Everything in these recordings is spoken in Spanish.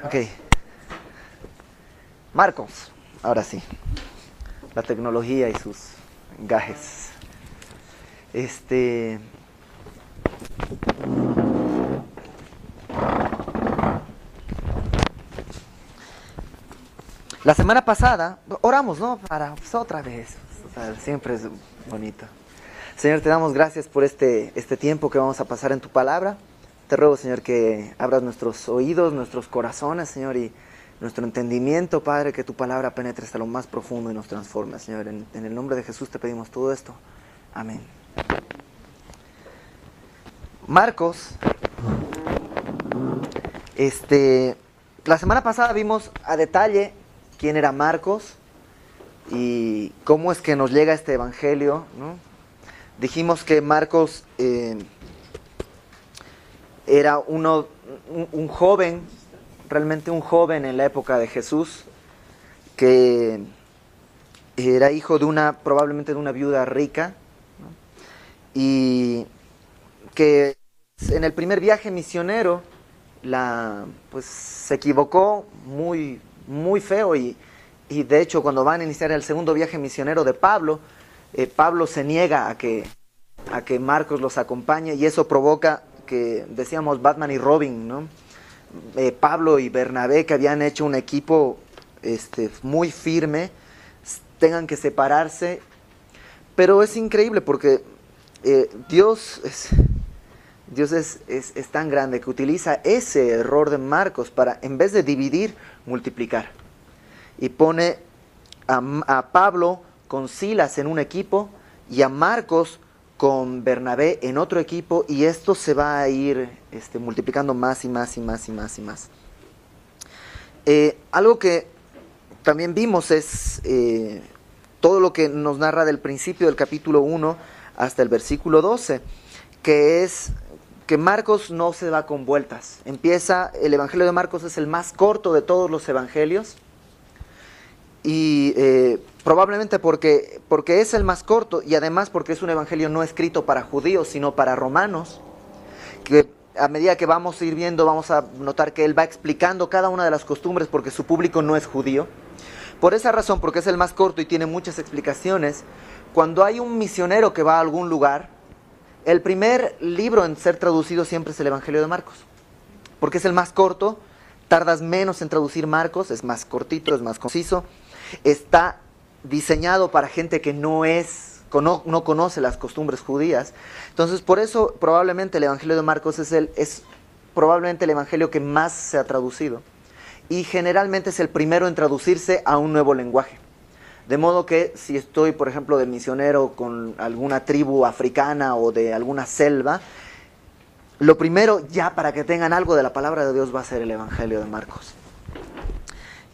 Ok. Marcos, ahora sí. La tecnología y sus gajes. La semana pasada, oramos, ¿no? Para otra vez. O sea, siempre es bonito. Señor, te damos gracias por este tiempo que vamos a pasar en tu palabra. Te ruego, Señor, que abras nuestros oídos, nuestros corazones, Señor, y nuestro entendimiento, Padre, que tu palabra penetre hasta lo más profundo y nos transforme, Señor. En el nombre de Jesús te pedimos todo esto. Amén. Marcos, la semana pasada vimos a detalle quién era Marcos y cómo es que nos llega este evangelio, ¿no? Dijimos que Marcos era un joven, realmente un joven en la época de Jesús, que era hijo de probablemente de una viuda rica, ¿no? Y que en el primer viaje misionero pues se equivocó muy, muy feo y de hecho cuando van a iniciar el segundo viaje misionero de Pablo, Pablo se niega a que Marcos los acompañe y eso provoca que, decíamos, Batman y Robin, ¿no? Pablo y Bernabé, que habían hecho un equipo muy firme, tengan que separarse. Pero es increíble porque Dios es tan grande que utiliza ese error de Marcos para, en vez de dividir, multiplicar. Y pone a Pablo con Silas en un equipo y a Marcos con Bernabé en otro equipo, y esto se va a ir multiplicando más y más y más y más y más. Algo que también vimos es todo lo que nos narra del principio del capítulo 1 hasta el versículo 12, que es que Marcos no se va con vueltas. El evangelio de Marcos es el más corto de todos los evangelios, y probablemente porque es el más corto y además porque es un evangelio no escrito para judíos sino para romanos, que a medida que vamos a ir viendo vamos a notar que él va explicando cada una de las costumbres porque su público no es judío. Por esa razón, porque es el más corto y tiene muchas explicaciones, cuando hay un misionero que va a algún lugar, el primer libro en ser traducido siempre es el evangelio de Marcos, porque es el más corto, tardas menos en traducir Marcos, es más cortito, es más conciso. Está diseñado para gente que no conoce las costumbres judías. Entonces, por eso probablemente el evangelio de Marcos es probablemente el evangelio que más se ha traducido. Y generalmente es el primero en traducirse a un nuevo lenguaje. De modo que si estoy, por ejemplo, de misionero con alguna tribu africana o de alguna selva, lo primero, ya para que tengan algo de la palabra de Dios, va a ser el evangelio de Marcos.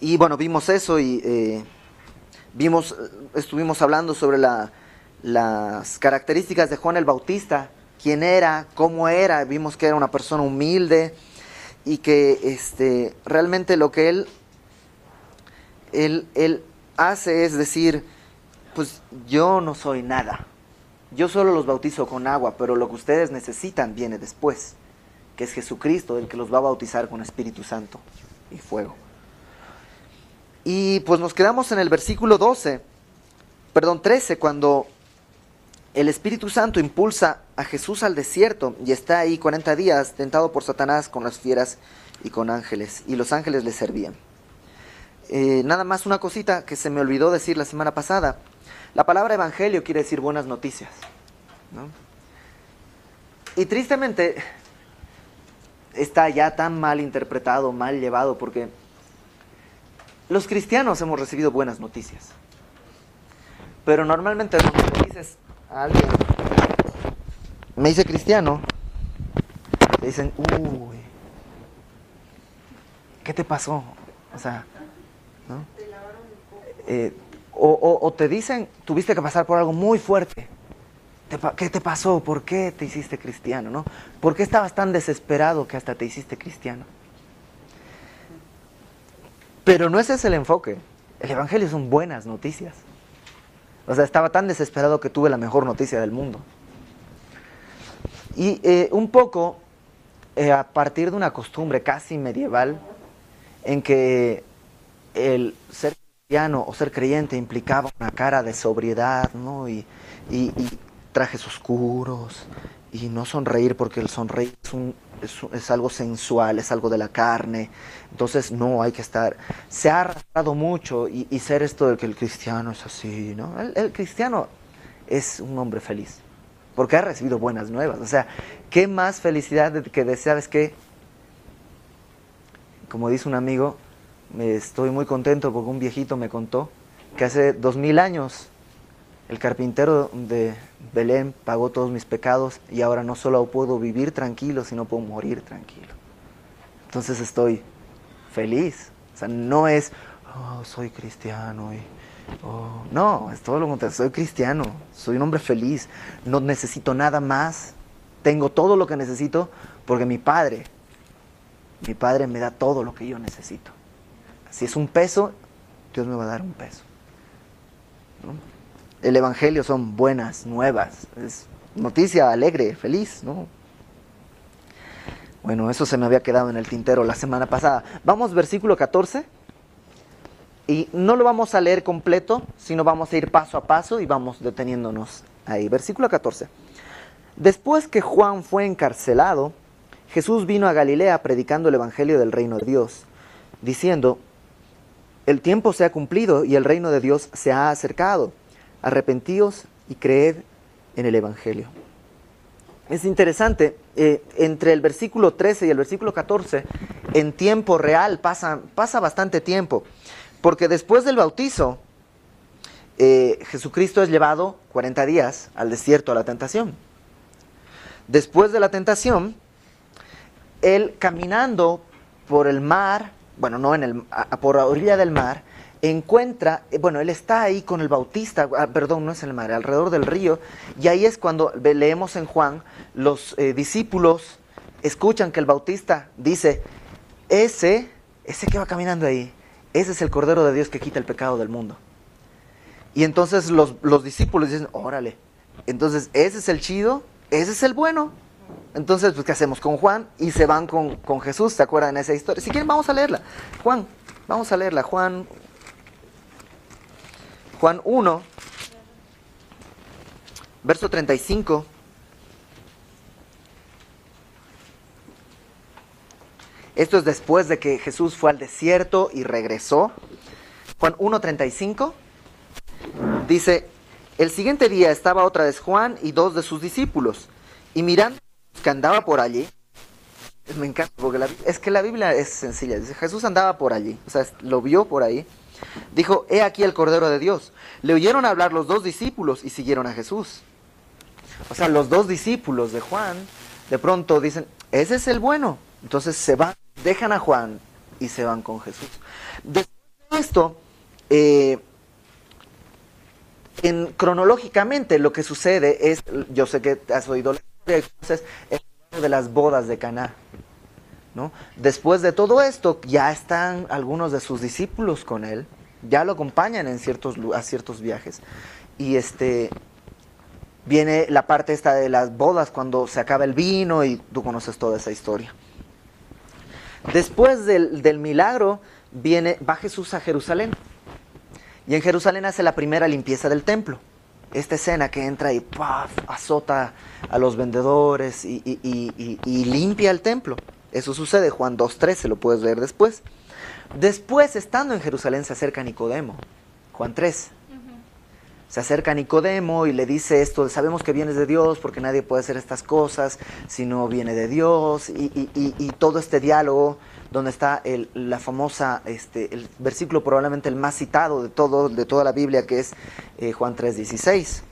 Y bueno, vimos eso y estuvimos hablando sobre las características de Juan el Bautista, quién era, cómo era. Vimos que era una persona humilde y que realmente lo que él hace es decir, pues yo no soy nada, yo solo los bautizo con agua, pero lo que ustedes necesitan viene después, que es Jesucristo, el que los va a bautizar con Espíritu Santo y fuego. Y pues nos quedamos en el versículo 13, cuando el Espíritu Santo impulsa a Jesús al desierto y está ahí 40 días tentado por Satanás con las fieras y con ángeles, y los ángeles le servían. Nada más una cosita que se me olvidó decir la semana pasada. La palabra evangelio quiere decir buenas noticias, ¿no? Y tristemente está ya tan mal interpretado, mal llevado, porque los cristianos hemos recibido buenas noticias. Pero normalmente cuando le dices a alguien, me dice cristiano, te dicen, uy, ¿qué te pasó? O sea, ¿no? O te dicen, tuviste que pasar por algo muy fuerte. ¿Qué te pasó? ¿Por qué te hiciste cristiano? ¿No? ¿Por qué estabas tan desesperado que hasta te hiciste cristiano? Pero no ese es el enfoque. El evangelio son buenas noticias. O sea, estaba tan desesperado que tuve la mejor noticia del mundo. Y un poco, a partir de una costumbre casi medieval, en que el ser cristiano o ser creyente implicaba una cara de sobriedad, ¿no? Y trajes oscuros, y no sonreír, porque el sonreír es algo sensual, es algo de la carne. Entonces no hay que estar. Se ha arrastrado mucho y ser esto de que el cristiano es así, ¿no? El cristiano es un hombre feliz, porque ha recibido buenas nuevas. O sea, ¿qué más felicidad de que ¿sabes qué? Como dice un amigo, estoy muy contento porque un viejito me contó que hace 2000 años el carpintero de Belén pagó todos mis pecados y ahora no solo puedo vivir tranquilo, sino puedo morir tranquilo. Entonces estoy feliz. O sea, no es, oh, soy cristiano y... Oh, no, es todo lo contrario, soy cristiano, soy un hombre feliz, no necesito nada más, tengo todo lo que necesito porque mi padre me da todo lo que yo necesito. Si es un peso, Dios me va a dar un peso, ¿no? El evangelio son buenas nuevas, es noticia alegre, feliz, ¿no? Bueno, eso se me había quedado en el tintero la semana pasada. Vamos, versículo 14. Y no lo vamos a leer completo, sino vamos a ir paso a paso y vamos deteniéndonos ahí. Versículo 14. Después que Juan fue encarcelado, Jesús vino a Galilea predicando el evangelio del reino de Dios, diciendo: el tiempo se ha cumplido y el reino de Dios se ha acercado. Arrepentíos y creed en el evangelio. Es interesante, entre el versículo 13 y el versículo 14, en tiempo real pasa bastante tiempo. Porque después del bautizo, Jesucristo es llevado 40 días al desierto, a la tentación. Después de la tentación, él caminando por el mar, bueno, no por la orilla del mar, encuentra, él está ahí con el Bautista, perdón, no es el mar, alrededor del río, y ahí es cuando leemos en Juan, los discípulos escuchan que el Bautista dice, ese que va caminando ahí, ese es el Cordero de Dios que quita el pecado del mundo. Y entonces los discípulos dicen, órale, entonces ese es el chido, ese es el bueno. Entonces, pues, ¿qué hacemos con Juan? Y se van con Jesús, ¿se acuerdan de esa historia? Si quieren, vamos a leerla. Vamos a leerla. Juan 1, verso 35. Esto es después de que Jesús fue al desierto y regresó. Juan 1:35 dice: el siguiente día estaba otra vez Juan y 2 de sus discípulos, y mirando que andaba por allí, me encanta porque es que la Biblia es sencilla, dice, Jesús andaba por allí, o sea, lo vio por ahí, dijo, he aquí el Cordero de Dios. Le oyeron hablar los 2 discípulos y siguieron a Jesús. O sea, los 2 discípulos de Juan de pronto dicen, ese es el bueno. Entonces se van, dejan a Juan y se van con Jesús. Después de esto, cronológicamente lo que sucede es, yo sé que has oído la historia, entonces es de las bodas de Caná, ¿no? Después de todo esto, ya están algunos de sus discípulos con él, ya lo acompañan a ciertos viajes, y viene la parte esta de las bodas, cuando se acaba el vino, y tú conoces toda esa historia. Después del milagro, va Jesús a Jerusalén, y en Jerusalén hace la primera limpieza del templo. Esta escena que entra y ¡paf!, azota a los vendedores y limpia el templo. Eso sucede, Juan 2:13, lo puedes leer después. Después, estando en Jerusalén, se acerca Nicodemo, Juan 3. Se acerca Nicodemo y le dice esto, sabemos que vienes de Dios porque nadie puede hacer estas cosas si no viene de Dios. Y todo este diálogo donde está la famosa, el versículo probablemente el más citado de toda la Biblia, que es Juan 3:16.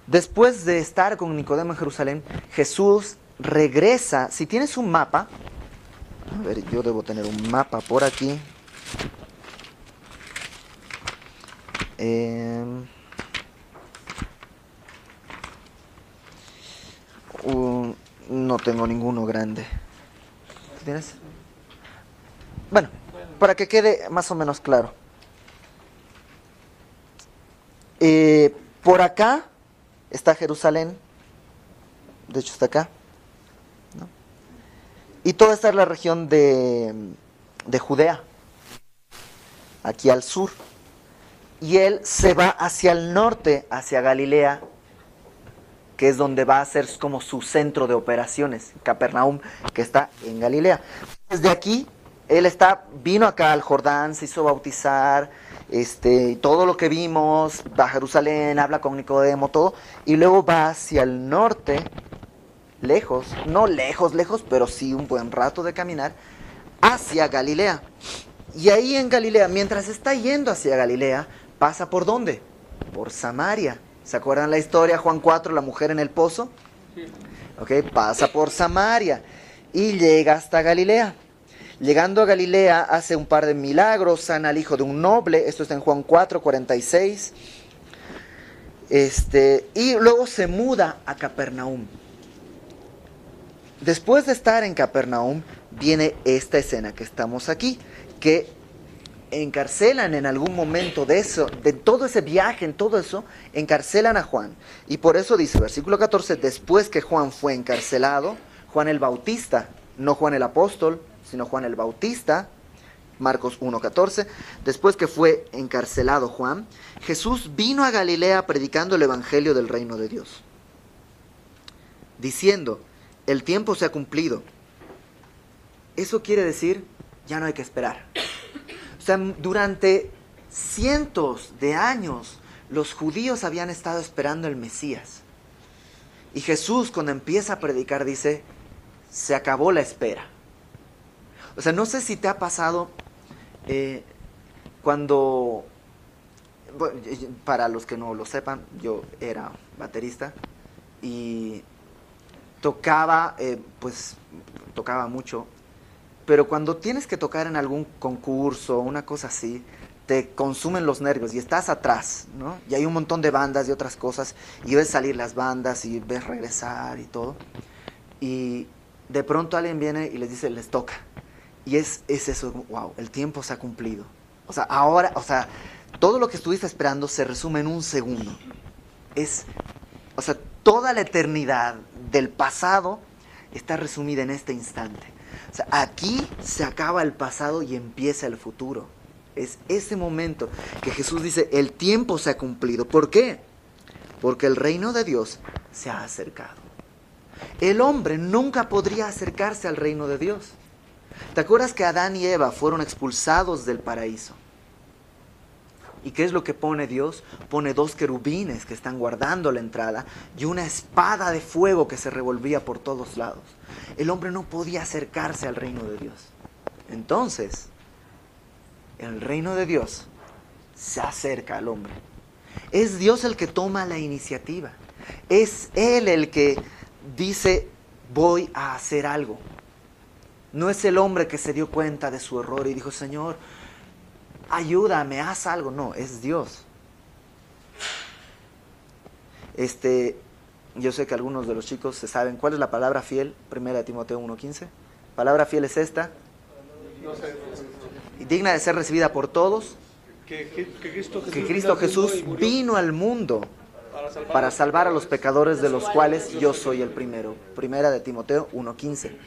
Después de estar con Nicodemo en Jerusalén, Jesús regresa. Si tienes un mapa, a ver, yo debo tener un mapa por aquí. No tengo ninguno grande. ¿Tienes? Bueno, para que quede más o menos claro. Por acá está Jerusalén. De hecho está acá, ¿no? Y toda esta es la región de de Judea, aquí al sur. Y él se va hacia el norte, hacia Galilea, que es donde va a ser como su centro de operaciones, Capernaum, que está en Galilea. Desde aquí, él vino acá al Jordán, se hizo bautizar, todo lo que vimos, va a Jerusalén, habla con Nicodemo, todo, y luego va hacia el norte, lejos, no lejos, pero sí un buen rato de caminar, hacia Galilea. Y ahí en Galilea, mientras está yendo hacia Galilea, ¿pasa por dónde? Por Samaria. ¿Se acuerdan la historia, Juan 4, la mujer en el pozo? Ok, pasa por Samaria y llega hasta Galilea. Llegando a Galilea hace un par de milagros, sana al hijo de un noble, esto está en Juan 4, 46. Y luego se muda a Capernaum. Después de estar en Capernaum, viene esta escena que estamos aquí, que encarcelan en algún momento de eso, de todo ese viaje, en todo eso, encarcelan a Juan. Y por eso dice, versículo 14, después que Juan fue encarcelado, Juan el Bautista, no Juan el apóstol, sino Juan el Bautista, Marcos 1:14, después que fue encarcelado Juan, Jesús vino a Galilea predicando el evangelio del reino de Dios, diciendo, el tiempo se ha cumplido. Eso quiere decir, ya no hay que esperar. O sea, durante cientos de años, los judíos habían estado esperando el Mesías. Y Jesús, cuando empieza a predicar, dice, se acabó la espera. O sea, no sé si te ha pasado cuando, bueno, para los que no lo sepan, yo era baterista y tocaba mucho, pero cuando tienes que tocar en algún concurso, una cosa así, te consumen los nervios y estás atrás, ¿no? Y hay un montón de bandas y otras cosas, y ves salir las bandas y ves regresar y todo, y de pronto alguien viene y les dice, les toca. Y es eso, wow, el tiempo se ha cumplido. O sea, ahora, todo lo que estuviste esperando se resume en un segundo. Toda la eternidad del pasado está resumida en este instante. O sea, aquí se acaba el pasado y empieza el futuro. Es ese momento que Jesús dice, el tiempo se ha cumplido. ¿Por qué? Porque el reino de Dios se ha acercado. El hombre nunca podría acercarse al reino de Dios. ¿Te acuerdas que Adán y Eva fueron expulsados del paraíso? ¿Y qué es lo que pone Dios? Pone 2 querubines que están guardando la entrada y una espada de fuego que se revolvía por todos lados. El hombre no podía acercarse al reino de Dios. Entonces, el reino de Dios se acerca al hombre. Es Dios el que toma la iniciativa. Es Él el que dice, voy a hacer algo. No es el hombre que se dio cuenta de su error y dijo, Señor, ayúdame, haz algo. No, es Dios. Yo sé que algunos de los chicos se saben cuál es la palabra fiel, 1 Timoteo 1:15. Palabra fiel es esta. Y digna de ser recibida por todos. Que Cristo Jesús vino al mundo para salvar a los pecadores, de los cuales yo soy el primero. 1 Timoteo 1:15.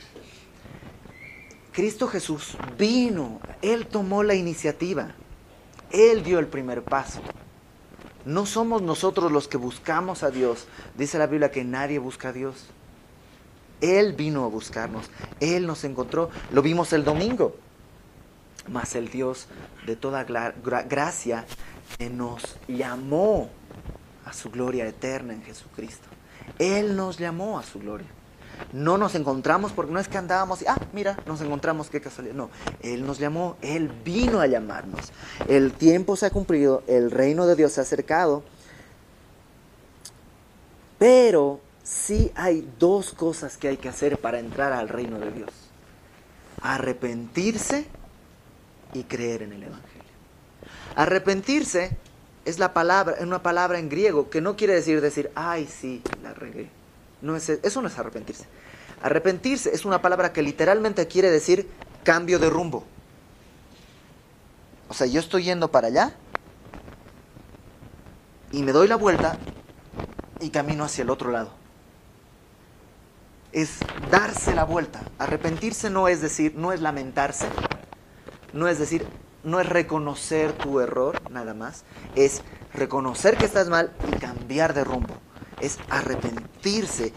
Cristo Jesús vino, Él tomó la iniciativa, Él dio el primer paso. No somos nosotros los que buscamos a Dios. Dice la Biblia que nadie busca a Dios. Él vino a buscarnos, Él nos encontró, lo vimos el domingo. Mas el Dios de toda gracia nos llamó a su gloria eterna en Jesucristo. Él nos llamó a su gloria. No nos encontramos porque no es que andábamos y, mira, nos encontramos, qué casualidad. No, Él nos llamó, Él vino a llamarnos. El tiempo se ha cumplido, el reino de Dios se ha acercado. Pero sí hay 2 cosas que hay que hacer para entrar al reino de Dios. Arrepentirse y creer en el Evangelio. Arrepentirse es una palabra en griego que no quiere decir, ay, sí, la regué. No es, eso no es arrepentirse. Arrepentirse es una palabra que literalmente quiere decir cambio de rumbo. O sea, yo estoy yendo para allá y me doy la vuelta y camino hacia el otro lado. Es darse la vuelta. Arrepentirse no es decir, no es lamentarse, no es decir, no es reconocer tu error nada más, es reconocer que estás mal y cambiar de rumbo. Es arrepentirse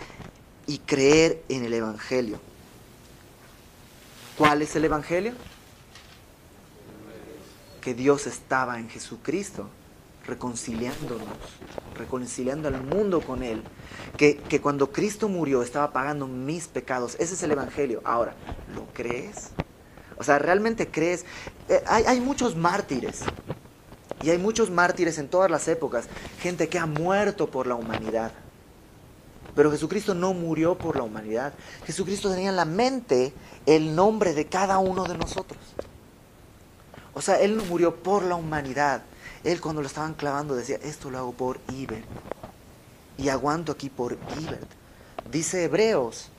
y creer en el Evangelio. ¿Cuál es el Evangelio? Que Dios estaba en Jesucristo, reconciliándonos, reconciliando al mundo con Él. Que cuando Cristo murió estaba pagando mis pecados. Ese es el Evangelio. Ahora, ¿lo crees? O sea, ¿realmente crees? Hay muchos mártires. Y hay muchos mártires en todas las épocas. Gente que ha muerto por la humanidad. Pero Jesucristo no murió por la humanidad. Jesucristo tenía en la mente el nombre de cada uno de nosotros. O sea, Él no murió por la humanidad. Él cuando lo estaban clavando decía, esto lo hago por Ibert. Y aguanto aquí por Ibert. Dice Hebreos,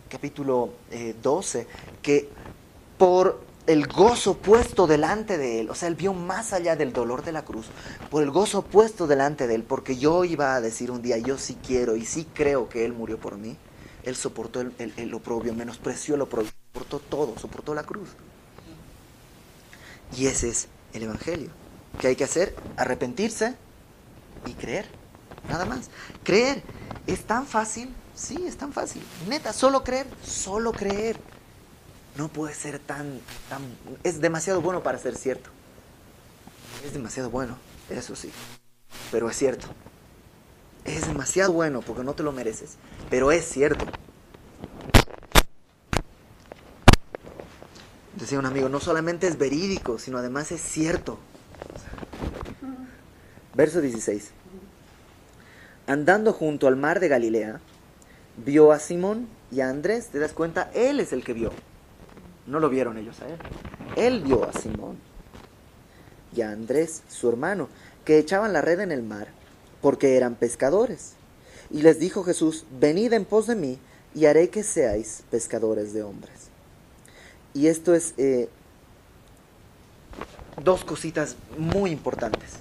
capítulo 12, que por el gozo puesto delante de Él, o sea, Él vio más allá del dolor de la cruz, por el gozo puesto delante de Él, porque yo iba a decir un día, yo sí quiero y sí creo que Él murió por mí. Él soportó el oprobio, menospreció el oprobio, soportó todo, soportó la cruz. Y ese es el Evangelio. ¿Qué hay que hacer? Arrepentirse y creer. Nada más. Creer. ¿Es tan fácil? Sí, es tan fácil. Neta, solo creer. Solo creer. No puede ser tan... Es demasiado bueno para ser cierto. Es demasiado bueno, eso sí. Pero es cierto. Es demasiado bueno porque no te lo mereces. Pero es cierto. Decía un amigo, no solamente es verídico, sino además es cierto. Verso 16. Andando junto al mar de Galilea, vio a Simón y a Andrés. ¿Te das cuenta? Él es el que vio. No lo vieron ellos a él. Él vio a Simón y a Andrés, su hermano, que echaban la red en el mar, porque eran pescadores. Y les dijo Jesús, venid en pos de mí, y haré que seáis pescadores de hombres. Y esto es dos cositas muy importantes.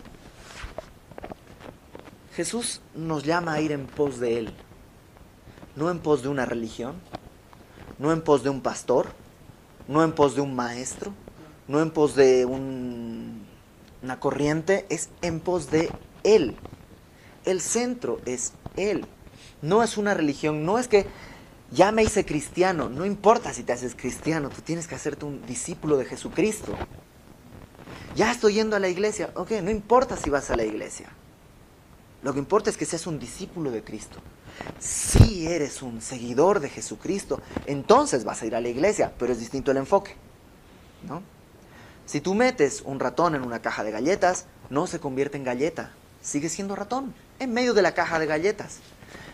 Jesús nos llama a ir en pos de Él, no en pos de una religión, no en pos de un pastor, no en pos de un maestro, no en pos de una corriente, es en pos de Él. El centro es Él. No es una religión, no es que ya me hice cristiano. No importa si te haces cristiano, tú tienes que hacerte un discípulo de Jesucristo. Ya estoy yendo a la iglesia. Ok, no importa si vas a la iglesia. Lo que importa es que seas un discípulo de Cristo. Si eres un seguidor de Jesucristo, entonces vas a ir a la iglesia, pero es distinto el enfoque, ¿no? Si tú metes un ratón en una caja de galletas, no se convierte en galleta, sigue siendo ratón, en medio de la caja de galletas.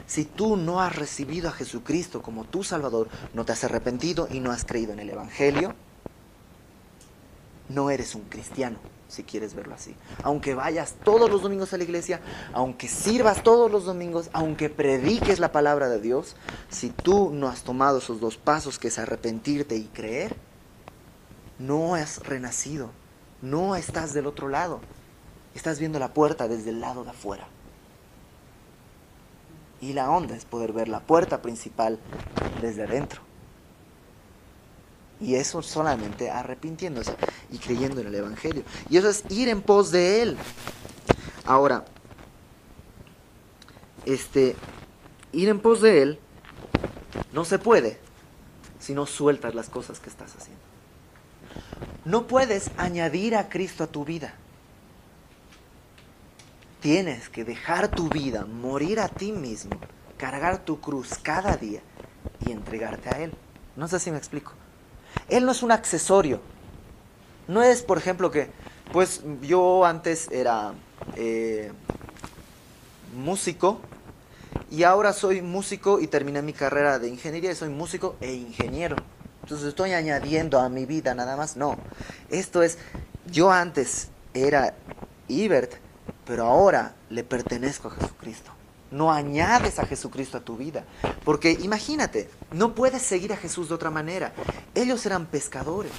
Si tú no has recibido a Jesucristo como tu Salvador, no te has arrepentido y no has creído en el Evangelio, no eres un cristiano, si quieres verlo así. Aunque vayas todos los domingos a la iglesia, aunque sirvas todos los domingos, aunque prediques la palabra de Dios, si tú no has tomado esos dos pasos, que es arrepentirte y creer, no has renacido, no estás del otro lado, estás viendo la puerta desde el lado de afuera. Y la onda es poder ver la puerta principal desde adentro. Y eso solamente arrepintiéndose y creyendo en el Evangelio. Y eso es ir en pos de Él. Ahora, ir en pos de Él no se puede si no sueltas las cosas que estás haciendo. No puedes añadir a Cristo a tu vida. Tienes que dejar tu vida, morir a ti mismo, cargar tu cruz cada día y entregarte a Él. No sé si me explico. Él no es un accesorio. No es, por ejemplo, que, pues yo antes era músico y ahora soy músico y terminé mi carrera de ingeniería y soy músico e ingeniero. Entonces estoy añadiendo a mi vida nada más. No, esto es, yo antes era Ibert, pero ahora le pertenezco a Jesucristo. No añades a Jesucristo a tu vida. Porque imagínate, no puedes seguir a Jesús de otra manera. Ellos eran pescadores.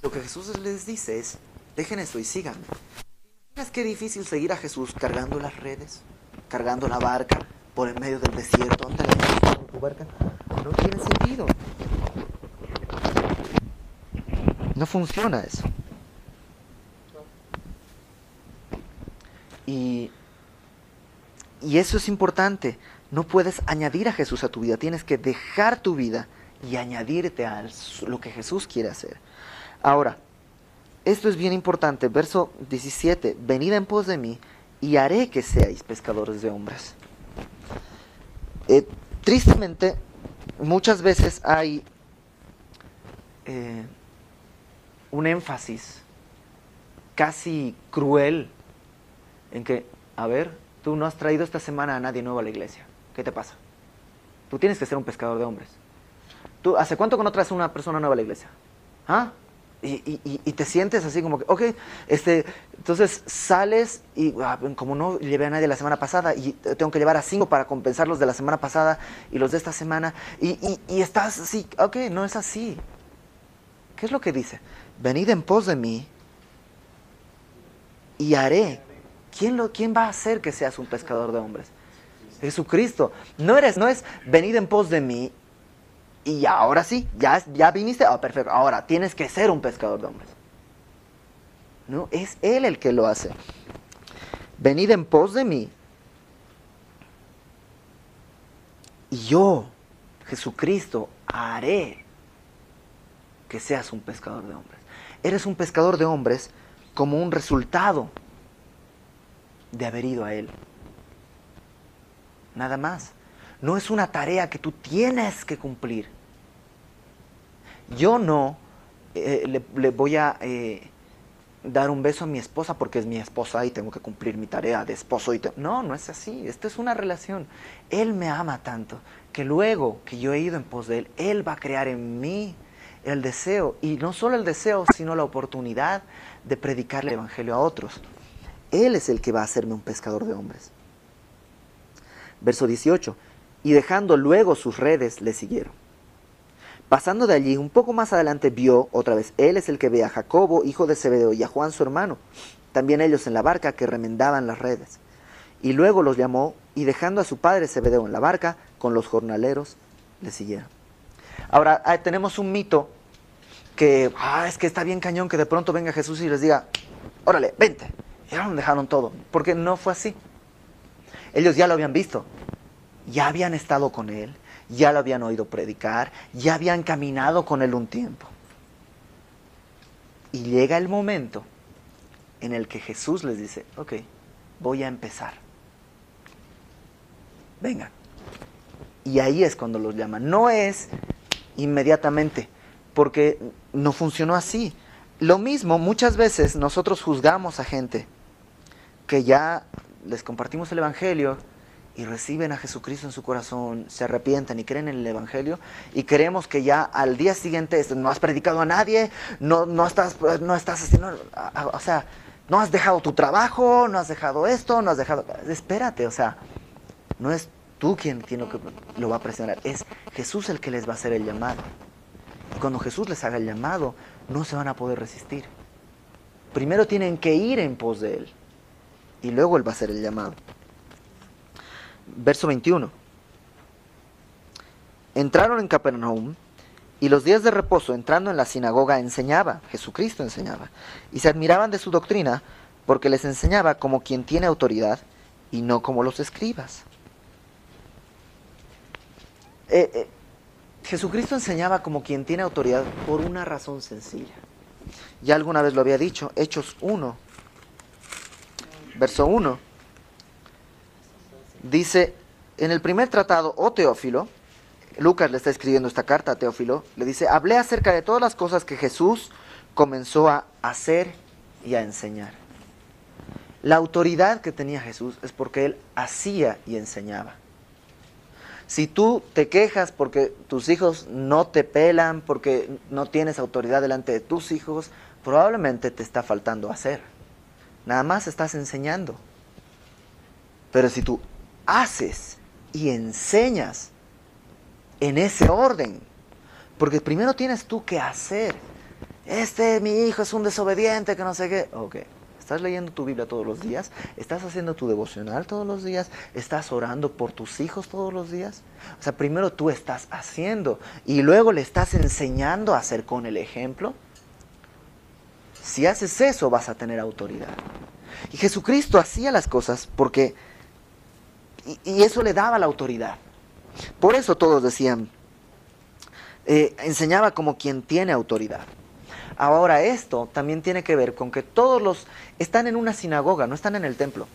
Lo que Jesús les dice es, dejen esto y síganme. ¿Imaginas qué difícil seguir a Jesús cargando las redes, cargando la barca por en medio del desierto? ¿Dónde la con tu barca? No tiene sentido. No funciona eso. Y eso es importante. No puedes añadir a Jesús a tu vida. Tienes que dejar tu vida y añadirte a lo que Jesús quiere hacer. Ahora, esto es bien importante. Verso 17. Venid en pos de mí y haré que seáis pescadores de hombres. Tristemente, muchas veces hay un énfasis casi cruel en que, a ver, tú no has traído esta semana a nadie nuevo a la iglesia. ¿Qué te pasa? Tú tienes que ser un pescador de hombres. ¿Tú hace cuánto que no traes a una persona nueva a la iglesia? ¿Ah? Y te sientes así como que, ok, entonces sales y como no llevé a nadie la semana pasada y tengo que llevar a 5 para compensar los de la semana pasada y los de esta semana y estás así, ok, no es así. ¿Qué es lo que dice? Venid en pos de mí y haré. ¿Quién va a hacer que seas un pescador de hombres? Jesucristo. No es venid en pos de mí y ahora sí, ya viniste, perfecto, ahora tienes que ser un pescador de hombres. No, es Él el que lo hace. Venid en pos de mí y yo, Jesucristo, haré que seas un pescador de hombres. Eres un pescador de hombres como un resultado de haber ido a Él. Nada más. No es una tarea que tú tienes que cumplir. Yo no le voy a dar un beso a mi esposa porque es mi esposa y tengo que cumplir mi tarea de esposo. No es así. Esto es una relación. Él me ama tanto que luego que yo he ido en pos de Él, Él va a crear en mí el deseo. Y no solo el deseo, sino la oportunidad de predicar el evangelio a otros. Él es el que va a hacerme un pescador de hombres. Verso 18. Y dejando luego sus redes, le siguieron. Pasando de allí, un poco más adelante vio, otra vez, Él es el que ve a Jacobo, hijo de Zebedeo, y a Juan su hermano, también ellos en la barca que remendaban las redes. Y luego los llamó, y dejando a su padre Zebedeo en la barca, con los jornaleros, le siguieron. Ahora, tenemos un mito que, es que está bien cañón que de pronto venga Jesús y les diga, órale, vente. Y ahora dejaron todo, porque no fue así. Ellos ya lo habían visto, ya habían estado con Él, ya lo habían oído predicar, ya habían caminado con Él un tiempo. Y llega el momento en el que Jesús les dice, ok, voy a empezar. Vengan. Y ahí es cuando los llaman. No es inmediatamente, porque no funcionó así. Lo mismo, muchas veces nosotros juzgamos a gente que ya les compartimos el evangelio y reciben a Jesucristo en su corazón, se arrepienten y creen en el evangelio, y creemos que ya al día siguiente no has predicado a nadie, no estás haciendo, o sea, no has dejado tu trabajo, no has dejado esto, no has dejado, espérate, o sea, no es tú quien lo va a presionar, es Jesús el que les va a hacer el llamado. Y cuando Jesús les haga el llamado, no se van a poder resistir. Primero tienen que ir en pos de Él, y luego Él va a hacer el llamado. Verso 21. Entraron en Capernaum, y los días de reposo, entrando en la sinagoga, enseñaba, Jesucristo enseñaba, y se admiraban de su doctrina, porque les enseñaba como quien tiene autoridad, y no como los escribas. Jesucristo enseñaba como quien tiene autoridad por una razón sencilla. Ya alguna vez lo había dicho, Hechos 1, verso 1. Dice, en el primer tratado, Teófilo, Lucas le está escribiendo esta carta a Teófilo, le dice, hablé acerca de todas las cosas que Jesús comenzó a hacer y a enseñar. La autoridad que tenía Jesús es porque Él hacía y enseñaba. Si tú te quejas porque tus hijos no te pelan, porque no tienes autoridad delante de tus hijos, probablemente te está faltando hacer. Nada más estás enseñando. Pero si tú haces y enseñas en ese orden, porque primero tienes tú que hacer. Mi hijo es un desobediente, que no sé qué. Ok, ¿estás leyendo tu Biblia todos los días? ¿Estás haciendo tu devocional todos los días? ¿Estás orando por tus hijos todos los días? O sea, primero tú estás haciendo y luego le estás enseñando a hacer con el ejemplo. Si haces eso, vas a tener autoridad. Y Jesucristo hacía las cosas porque, y eso le daba la autoridad. Por eso todos decían, enseñaba como quien tiene autoridad. Ahora esto también tiene que ver con que todos los están en una sinagoga, no están en el templo.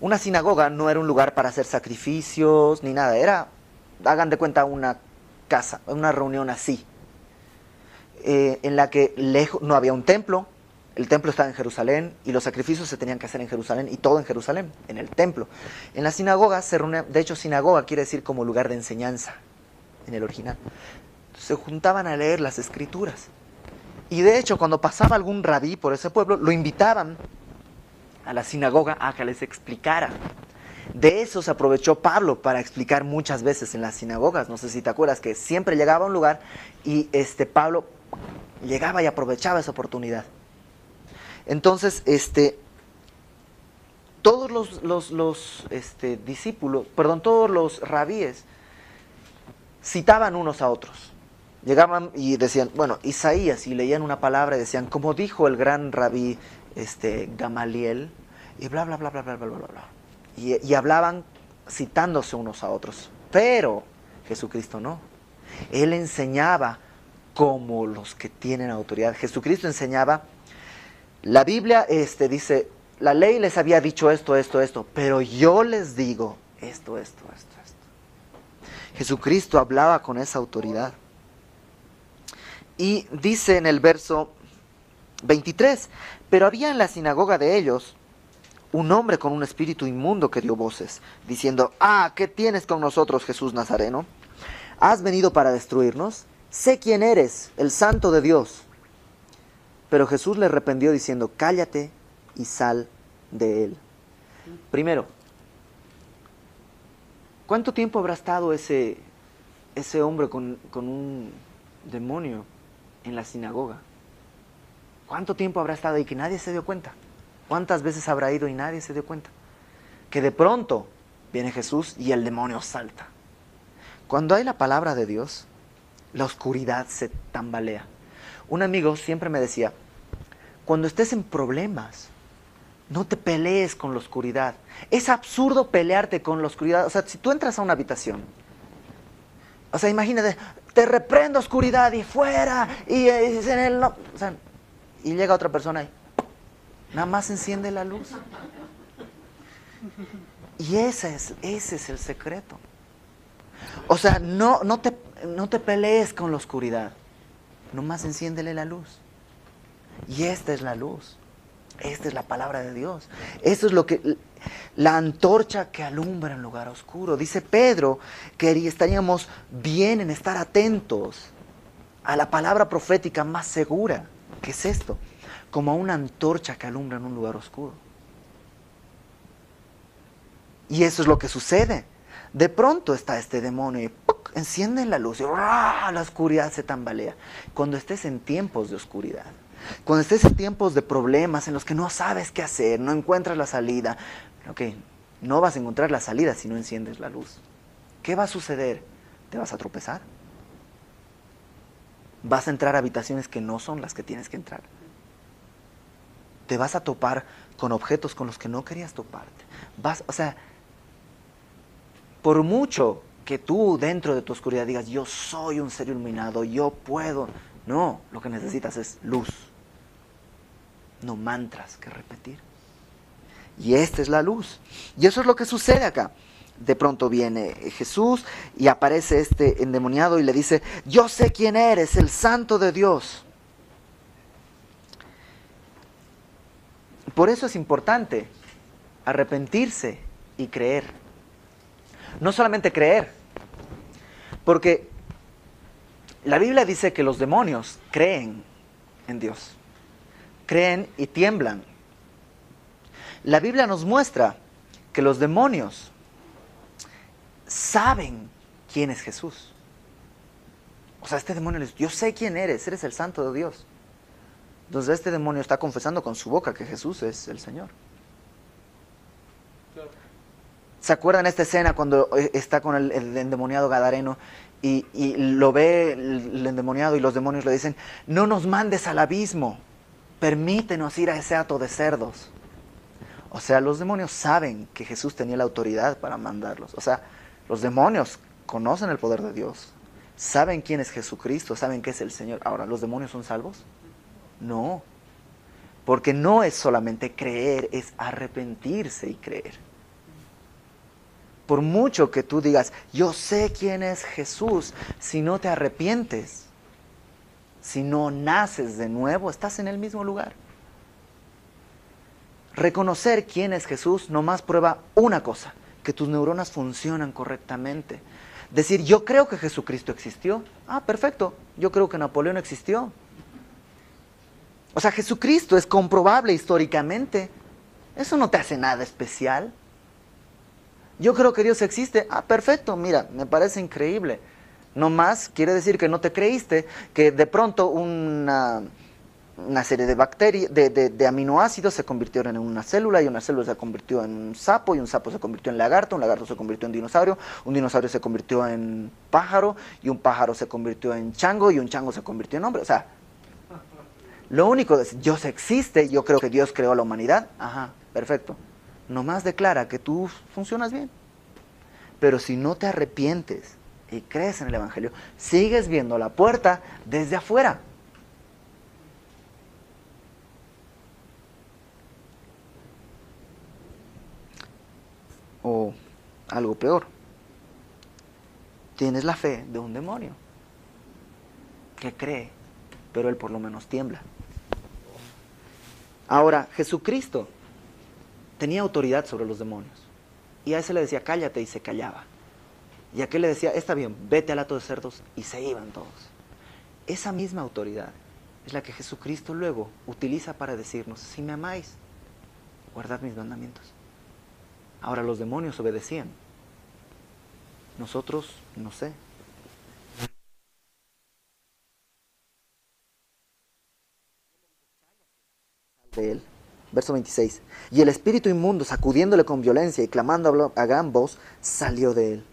Una sinagoga no era un lugar para hacer sacrificios ni nada, era, hagan de cuenta, una casa, una reunión así, en la que no había un templo, el templo estaba en Jerusalén y los sacrificios se tenían que hacer en Jerusalén y todo en Jerusalén, en el templo. En la sinagoga se reunía, de hecho sinagoga quiere decir como lugar de enseñanza en el original. Se juntaban a leer las escrituras. Y de hecho, cuando pasaba algún rabí por ese pueblo, lo invitaban a la sinagoga a que les explicara. De eso se aprovechó Pablo para explicar muchas veces en las sinagogas. No sé si te acuerdas que siempre llegaba a un lugar y Pablo llegaba y aprovechaba esa oportunidad. Entonces, todos los discípulos, todos los rabíes citaban unos a otros. Llegaban y decían, bueno, Isaías, y leían una palabra y decían, como dijo el gran rabí Gamaliel, y bla, bla, bla, bla, bla, bla, bla, bla. Y hablaban citándose unos a otros. Pero Jesucristo no. Él enseñaba como los que tienen autoridad. Jesucristo enseñaba, la Biblia dice, la ley les había dicho esto, esto, esto, pero yo les digo esto, esto, esto, esto. Jesucristo hablaba con esa autoridad. Y dice en el verso 23, pero había en la sinagoga de ellos un hombre con un espíritu inmundo que dio voces, diciendo, ¿qué tienes con nosotros, Jesús Nazareno? ¿Has venido para destruirnos? Sé quién eres, el Santo de Dios. Pero Jesús le reprendió diciendo, cállate y sal de él. Primero, ¿cuánto tiempo habrá estado ese hombre con un demonio en la sinagoga? ¿Cuánto tiempo habrá estado ahí que nadie se dio cuenta? ¿Cuántas veces habrá ido y nadie se dio cuenta? Que de pronto viene Jesús y el demonio salta. Cuando hay la palabra de Dios, la oscuridad se tambalea. Un amigo siempre me decía, cuando estés en problemas, no te pelees con la oscuridad. Es absurdo pelearte con la oscuridad. O sea, si tú entras a una habitación, o sea, imagínate, te reprendo oscuridad y fuera, y en el no, o sea, y llega otra persona y nada más enciende la luz. Y ese es el secreto. O sea, no te pelees con la oscuridad. Nomás enciéndele la luz. Y esta es la luz. Esta es la palabra de Dios. Esto es lo que la antorcha que alumbra en lugar oscuro. Dice Pedro que estaríamos bien en estar atentos a la palabra profética más segura. ¿Qué es esto? Como una antorcha que alumbra en un lugar oscuro. Y eso es lo que sucede. De pronto está este demonio y ¡puc!, enciende la luz y la oscuridad se tambalea. Cuando estés en tiempos de oscuridad, cuando estés en tiempos de problemas en los que no sabes qué hacer, no encuentras la salida, no vas a encontrar la salida si no enciendes la luz. ¿Qué va a suceder? ¿Te vas a tropezar? ¿Vas a entrar a habitaciones que no son las que tienes que entrar? ¿Te vas a topar con objetos con los que no querías toparte? Por mucho que tú dentro de tu oscuridad digas, yo soy un ser iluminado, yo puedo. No, lo que necesitas es luz. No mantras que repetir. Y esta es la luz. Y eso es lo que sucede acá. De pronto viene Jesús y aparece este endemoniado y le dice, yo sé quién eres, el Santo de Dios. Por eso es importante arrepentirse y creer. No solamente creer, porque la Biblia dice que los demonios creen en Dios, creen y tiemblan. La Biblia nos muestra que los demonios saben quién es Jesús. O sea, este demonio le dice, yo sé quién eres el Santo de Dios. Entonces este demonio está confesando con su boca que Jesús es el Señor. ¿Se acuerdan esta escena cuando está con el endemoniado gadareno y lo ve el endemoniado y los demonios le dicen, no nos mandes al abismo, permítenos ir a ese hato de cerdos? O sea, los demonios saben que Jesús tenía la autoridad para mandarlos. O sea, los demonios conocen el poder de Dios. Saben quién es Jesucristo, saben que es el Señor. Ahora, ¿los demonios son salvos? No. Porque no es solamente creer, es arrepentirse y creer. Por mucho que tú digas, yo sé quién es Jesús, si no te arrepientes, si no naces de nuevo, estás en el mismo lugar. Reconocer quién es Jesús nomás prueba una cosa, que tus neuronas funcionan correctamente. Decir, yo creo que Jesucristo existió. Ah, perfecto, yo creo que Napoleón existió. O sea, Jesucristo es comprobable históricamente. Eso no te hace nada especial. Yo creo que Dios existe. Ah, perfecto, mira, me parece increíble. No más quiere decir que no te creíste, que de pronto una serie de bacterias, de aminoácidos se convirtieron en una célula, y una célula se convirtió en un sapo, y un sapo se convirtió en lagarto, un lagarto se convirtió en dinosaurio, un dinosaurio se convirtió en pájaro, y un pájaro se convirtió en chango, y un chango se convirtió en hombre. O sea, lo único es, Dios existe, yo creo que Dios creó la humanidad. Ajá, perfecto. Nomás declara que tú funcionas bien. Pero si no te arrepientes y crees en el Evangelio, sigues viendo la puerta desde afuera. O algo peor, tienes la fe de un demonio que cree, pero él por lo menos tiembla. Ahora, Jesucristo tenía autoridad sobre los demonios, y a ese le decía, cállate, y se callaba. Y a aquel le decía, está bien, vete al hato de cerdos, y se iban todos. Esa misma autoridad es la que Jesucristo luego utiliza para decirnos, si me amáis, guardad mis mandamientos. Ahora, los demonios obedecían. Nosotros, no sé. De él. Verso 26. Y el espíritu inmundo, sacudiéndole con violencia y clamando a gran voz, salió de él.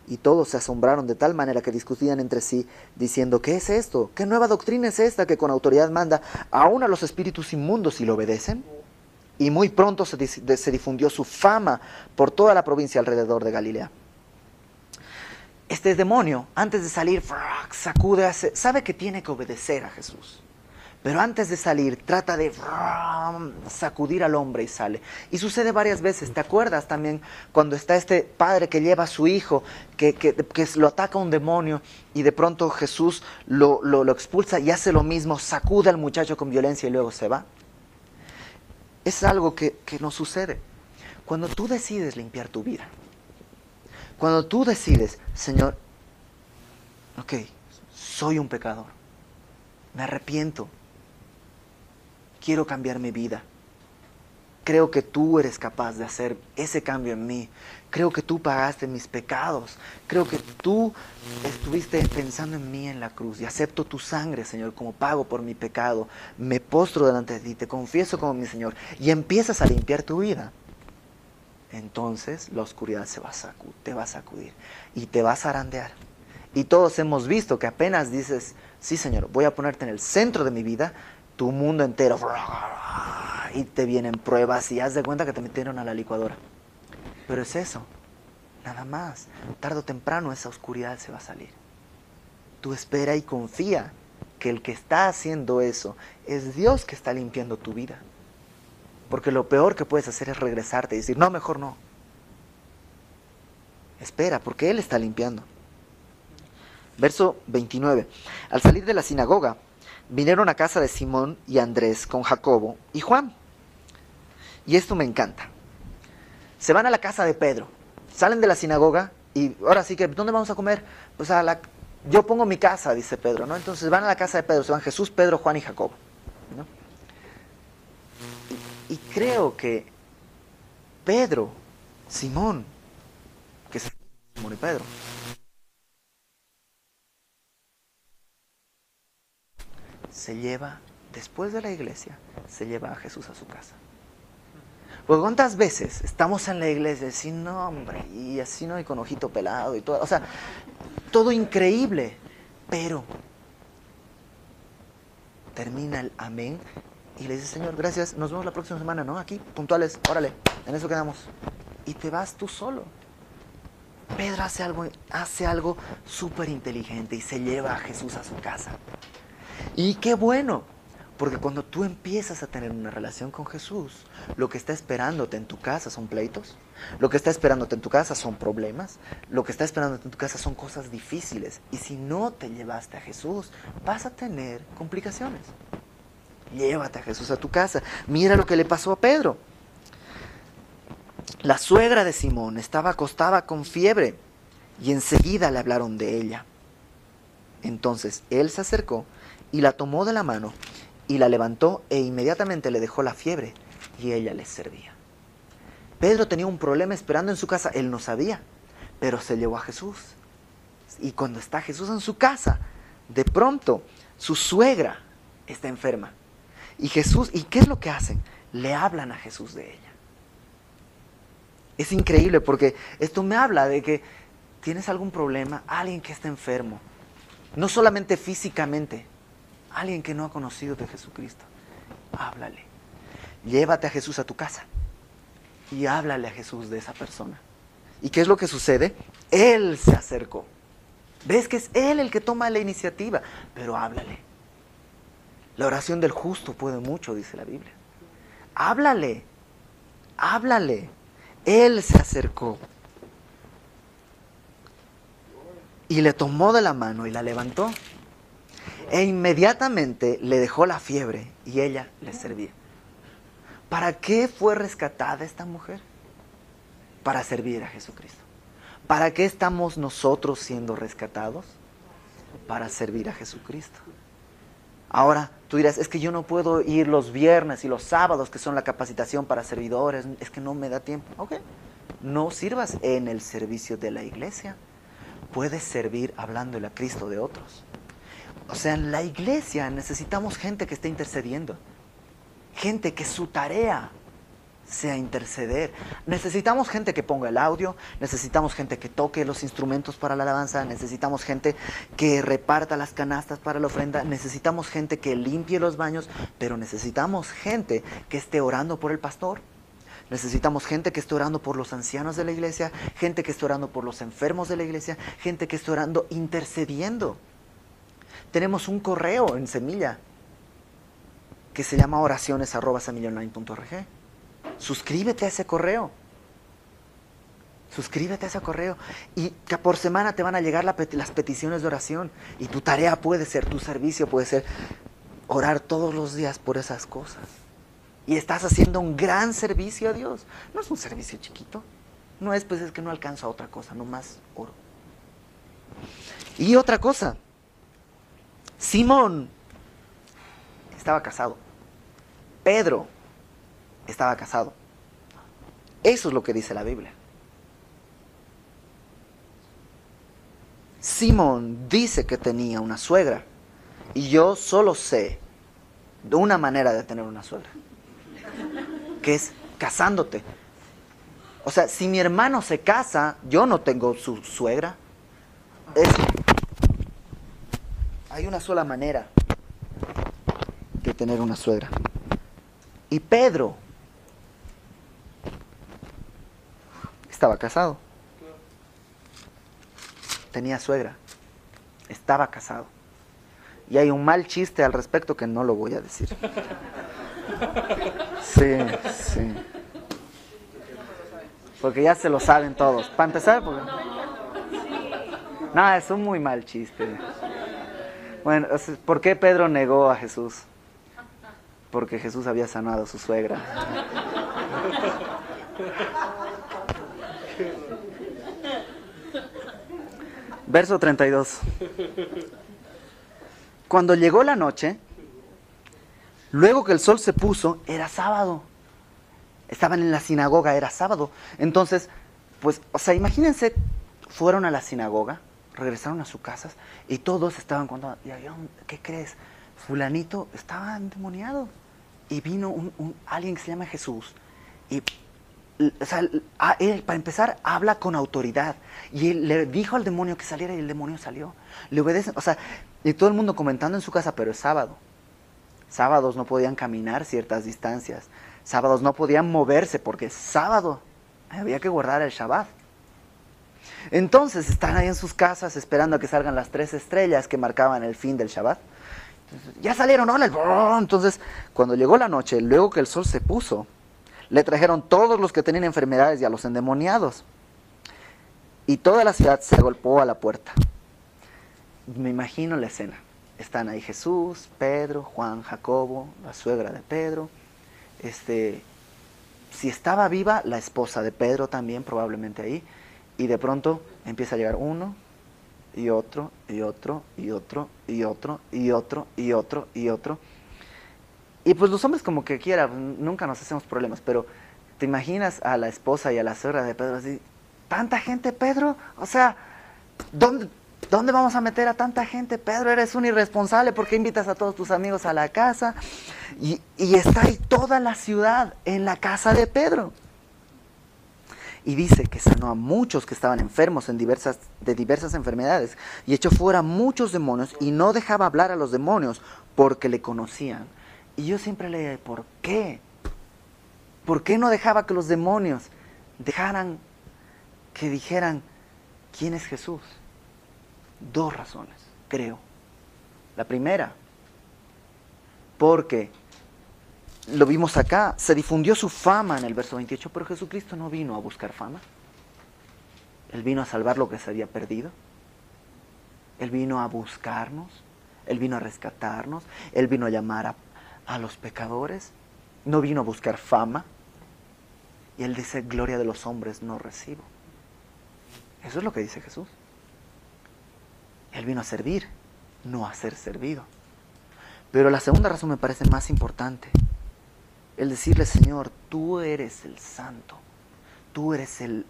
Y todos se asombraron de tal manera que discutían entre sí, diciendo, ¿qué es esto? ¿Qué nueva doctrina es esta que con autoridad manda aún a los espíritus inmundos y lo obedecen? Y muy pronto se difundió su fama por toda la provincia alrededor de Galilea. Este demonio, antes de salir, sacude, sabe que tiene que obedecer a Jesús. Pero antes de salir, trata de sacudir al hombre y sale. Y sucede varias veces. ¿Te acuerdas también cuando está este padre que lleva a su hijo, que lo ataca un demonio, y de pronto Jesús lo expulsa y hace lo mismo, sacude al muchacho con violencia y luego se va? Es algo que nos sucede. Cuando tú decides limpiar tu vida, cuando tú decides, Señor, ok, soy un pecador, me arrepiento, quiero cambiar mi vida, creo que tú eres capaz de hacer ese cambio en mí, creo que tú pagaste mis pecados, creo que tú estuviste pensando en mí en la cruz, y acepto tu sangre, Señor, como pago por mi pecado, me postro delante de ti, te confieso como mi Señor, y empiezas a limpiar tu vida. Entonces la oscuridad te va a sacudir y te va a zarandear. Y todos hemos visto que apenas dices, sí, Señor, voy a ponerte en el centro de mi vida, tu mundo entero, y te vienen pruebas y haz de cuenta que te metieron a la licuadora. Pero es eso, nada más. Tarde o temprano esa oscuridad se va a salir. Tú espera y confía que el que está haciendo eso es Dios que está limpiando tu vida. Porque lo peor que puedes hacer es regresarte y decir, no, mejor no. Espera, porque Él está limpiando. Verso 29. Al salir de la sinagoga, vinieron a casa de Simón y Andrés con Jacobo y Juan. Y esto me encanta. Se van a la casa de Pedro, salen de la sinagoga y ahora sí que, ¿dónde vamos a comer? Pues yo pongo mi casa, dice Pedro, ¿no? Entonces van a la casa de Pedro, se van Jesús, Pedro, Juan y Jacobo, ¿no? Y creo que Pedro, Simón, que es Simón y Pedro, se lleva, después de la iglesia, se lleva a Jesús a su casa. Porque cuántas veces estamos en la iglesia y decimos, no, hombre, y así, ¿no? Y con ojito pelado y todo, o sea, todo increíble, pero termina el amén Y le dices, Señor, gracias, nos vemos la próxima semana, ¿no? Aquí, puntuales, órale, en eso quedamos. Y te vas tú solo. Pedro hace algo súper inteligente y se lleva a Jesús a su casa. Y qué bueno, porque cuando tú empiezas a tener una relación con Jesús, lo que está esperándote en tu casa son pleitos, lo que está esperándote en tu casa son problemas, lo que está esperándote en tu casa son cosas difíciles. Y si no te llevaste a Jesús, vas a tener complicaciones. Llévate a Jesús a tu casa. Mira lo que le pasó a Pedro. La suegra de Simón estaba acostada con fiebre y enseguida le hablaron de ella. Entonces él se acercó y la tomó de la mano y la levantó e inmediatamente le dejó la fiebre y ella les servía. Pedro tenía un problema esperando en su casa, él no sabía, pero se llevó a Jesús. Y cuando está Jesús en su casa, de pronto su suegra está enferma. Y Jesús, ¿y qué es lo que hacen? Le hablan a Jesús de ella. Es increíble porque esto me habla de que tienes algún problema, alguien que está enfermo, no solamente físicamente, alguien que no ha conocido de Jesucristo. Háblale. Llévate a Jesús a tu casa y háblale a Jesús de esa persona. ¿Y qué es lo que sucede? Él se acercó. ¿Ves que es él el que toma la iniciativa? Pero háblale. La oración del justo puede mucho, dice la Biblia. Háblale. Háblale. Él se acercó y le tomó de la mano y la levantó. E inmediatamente le dejó la fiebre y ella le servía. ¿Para qué fue rescatada esta mujer? Para servir a Jesucristo. ¿Para qué estamos nosotros siendo rescatados? Para servir a Jesucristo. Ahora, tú dirás, es que yo no puedo ir los viernes y los sábados, que son la capacitación para servidores, es que no me da tiempo. Ok, no sirvas en el servicio de la iglesia. Puedes servir hablándole a Cristo de otros. O sea, en la iglesia necesitamos gente que esté intercediendo. Gente que su tarea sea interceder. Necesitamos gente que ponga el audio, necesitamos gente que toque los instrumentos para la alabanza, necesitamos gente que reparta las canastas para la ofrenda, necesitamos gente que limpie los baños, pero necesitamos gente que esté orando por el pastor. Necesitamos gente que esté orando por los ancianos de la iglesia, gente que esté orando por los enfermos de la iglesia, gente que esté orando, intercediendo. Tenemos un correo en Semilla que se llama oraciones@semillonline.org. Suscríbete a ese correo. Suscríbete a ese correo. Y que por semana te van a llegar las peticiones de oración. Y tu tarea puede ser, tu servicio puede ser orar todos los días por esas cosas. Y estás haciendo un gran servicio a Dios. No es un servicio chiquito. No es, pues es que no alcanzo a otra cosa, nomás oro. Y otra cosa. Simón estaba casado. Pedro estaba casado. Eso es lo que dice la Biblia. Simón dice que tenía una suegra. Y yo solo sé de una manera de tener una suegra, que es casándote. O sea, si mi hermano se casa, yo no tengo su suegra. Hay una sola manera de tener una suegra. Y Pedro estaba casado. Tenía suegra. Estaba casado. Y hay un mal chiste al respecto que no lo voy a decir. Sí, sí. Porque ya se lo saben todos. Para empezar, porque... No, es un muy mal chiste. Bueno, ¿por qué Pedro negó a Jesús? Porque Jesús había sanado a su suegra. Verso 32. Cuando llegó la noche, luego que el sol se puso, era sábado. Estaban en la sinagoga, era sábado. Entonces, pues, o sea, imagínense, fueron a la sinagoga, regresaron a sus casas y todos estaban contando, ¿qué crees? Fulanito estaba endemoniado. Y vino alguien que se llama Jesús. Y, o sea, él, para empezar, habla con autoridad. Y él le dijo al demonio que saliera y el demonio salió. Le obedecen, o sea, y todo el mundo comentando en su casa, pero es sábado. Sábados no podían caminar ciertas distancias. Sábados no podían moverse porque es sábado. Había que guardar el Shabbat. Entonces están ahí en sus casas esperando a que salgan las 3 estrellas que marcaban el fin del Shabbat. Entonces, ya salieron, hola. Entonces, cuando llegó la noche, luego que el sol se puso, le trajeron todos los que tenían enfermedades y a los endemoniados. Y toda la ciudad se agolpó a la puerta. Me imagino la escena. Están ahí Jesús, Pedro, Juan, Jacobo, la suegra de Pedro. Si estaba viva, la esposa de Pedro también, probablemente ahí. Y de pronto empieza a llegar uno, y otro, y otro, y otro, y otro, y otro, y otro, y otro. Y pues los hombres como que quiera, nunca nos hacemos problemas, pero ¿te imaginas a la esposa y a la suegra de Pedro así? ¿Tanta gente, Pedro? O sea, ¿dónde vamos a meter a tanta gente? Pedro, eres un irresponsable, ¿por qué invitas a todos tus amigos a la casa? Y está ahí toda la ciudad en la casa de Pedro. Y dice que sanó a muchos que estaban enfermos de diversas enfermedades y echó fuera muchos demonios y no dejaba hablar a los demonios porque le conocían. Y yo siempre le dije, ¿por qué? ¿Por qué no dejaba que los demonios dejaran que dijeran quién es Jesús? 2 razones, creo. La primera, porque lo vimos acá, se difundió su fama en el verso 28, pero Jesucristo no vino a buscar fama. Él vino a salvar lo que se había perdido. Él vino a buscarnos, Él vino a rescatarnos, Él vino a llamar a los pecadores. No vino a buscar fama. Y Él dice, gloria de los hombres no recibo. Eso es lo que dice Jesús. Él vino a servir, no a ser servido. Pero la segunda razón me parece más importante. El decirle, Señor, tú eres el santo, tú eres el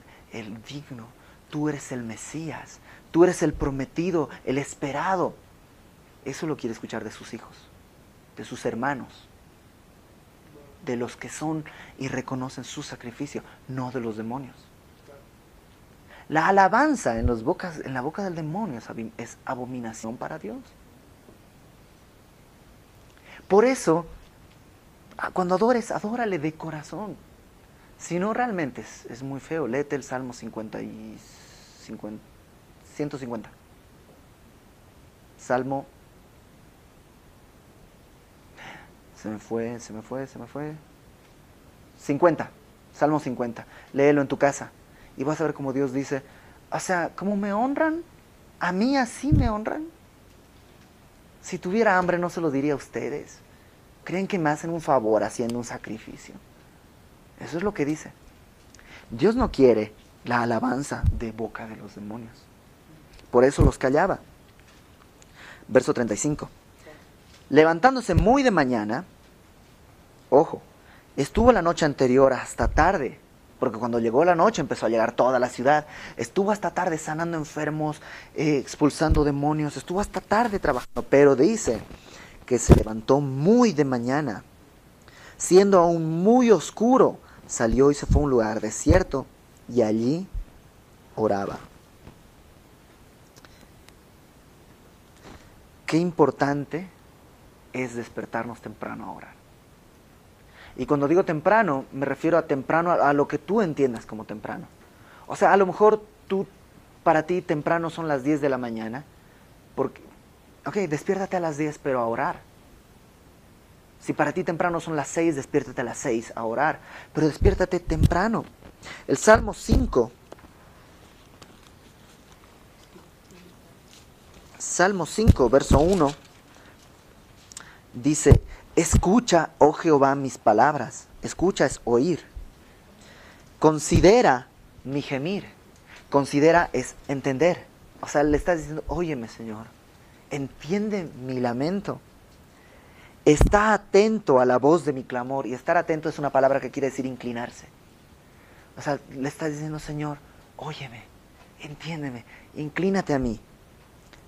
digno, tú eres el Mesías, tú eres el prometido, el esperado. Eso lo quiere escuchar de sus hijos, de sus hermanos, de los que son y reconocen su sacrificio, no de los demonios. La alabanza en la boca del demonio es abominación para Dios. Por eso, cuando adores, adórale de corazón. Si no, realmente es muy feo. Léete el Salmo 150. Salmo. Se me fue. 50. Salmo 50. Léelo en tu casa. Y vas a ver cómo Dios dice, o sea, ¿cómo me honran? ¿A mí así me honran? Si tuviera hambre no se lo diría a ustedes. ¿Creen que me hacen un favor haciendo un sacrificio? Eso es lo que dice. Dios no quiere la alabanza de boca de los demonios. Por eso los callaba. Verso 35. Levantándose muy de mañana, ojo, estuvo la noche anterior hasta tarde, porque cuando llegó la noche empezó a llegar toda la ciudad. Estuvo hasta tarde sanando enfermos, expulsando demonios, estuvo hasta tarde trabajando. Pero dice que se levantó muy de mañana, siendo aún muy oscuro, salió y se fue a un lugar desierto y allí oraba. Qué importante es despertarnos temprano a orar. Y cuando digo temprano, me refiero a temprano a lo que tú entiendas como temprano. O sea, a lo mejor para ti temprano son las 10 de la mañana, porque, ok, despiértate a las 10, pero a orar. Si para ti temprano son las 6, despiértate a las 6 a orar, pero despiértate temprano. El Salmo 5, verso 1, dice, escucha, oh Jehová, mis palabras. Escucha es oír. Considera mi gemir. Considera es entender. O sea, le estás diciendo, óyeme, Señor, entiende mi lamento. Está atento a la voz de mi clamor. Y estar atento es una palabra que quiere decir inclinarse. O sea, le estás diciendo, Señor, óyeme, entiéndeme, inclínate a mí.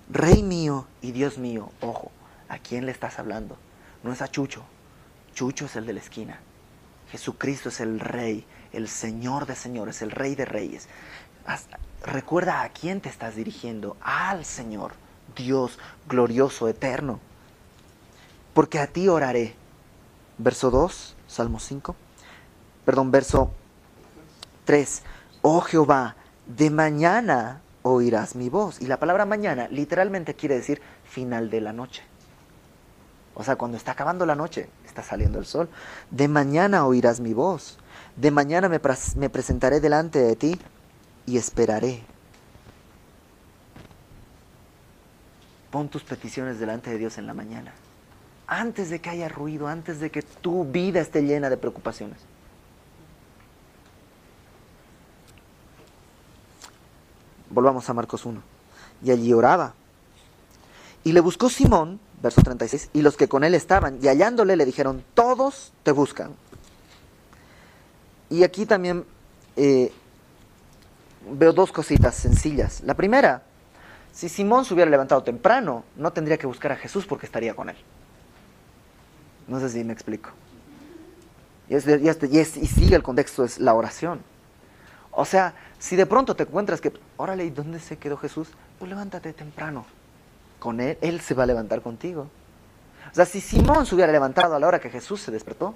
Rey mío y Dios mío. Ojo, ¿a quién le estás hablando? No es a Chucho. Chucho es el de la esquina. Jesucristo es el Rey, el Señor de señores, el Rey de reyes. Recuerda a quién te estás dirigiendo. Al Señor, Dios glorioso, eterno. porque a ti oraré. Verso 2, Salmo 5. Perdón, verso 3. Oh Jehová, de mañana oirás mi voz. Y la palabra mañana literalmente quiere decir final de la noche. O sea, cuando está acabando la noche, está saliendo el sol. De mañana oirás mi voz. De mañana me presentaré delante de ti y esperaré. Pon tus peticiones delante de Dios en la mañana. Antes de que haya ruido, antes de que tu vida esté llena de preocupaciones. Volvamos a Marcos 1. Y allí oraba. Y le buscó Simón, verso 36, y los que con él estaban, y hallándole le dijeron, todos te buscan. Y aquí también veo dos cositas sencillas. La primera, si Simón se hubiera levantado temprano, no tendría que buscar a Jesús porque estaría con él. No sé si me explico. Y sigue el contexto, es la oración. O sea, si de pronto te encuentras que, órale, ¿y dónde se quedó Jesús? Pues levántate temprano. Con él se va a levantar contigo. O sea, si Simón se hubiera levantado a la hora que Jesús se despertó,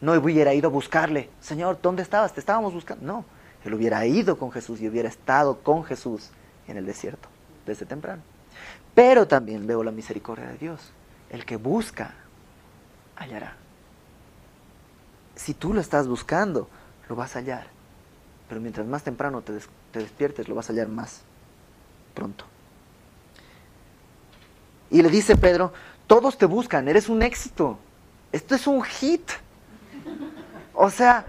no hubiera ido a buscarle. Señor, ¿dónde estabas? Te estábamos buscando. No, él hubiera ido con Jesús y hubiera estado con Jesús en el desierto, desde temprano. Pero también veo la misericordia de Dios. El que busca, hallará. Si tú lo estás buscando, lo vas a hallar. Pero mientras más temprano te despiertes, lo vas a hallar más pronto. Y le dice Pedro, todos te buscan, eres un éxito. Esto es un hit. O sea,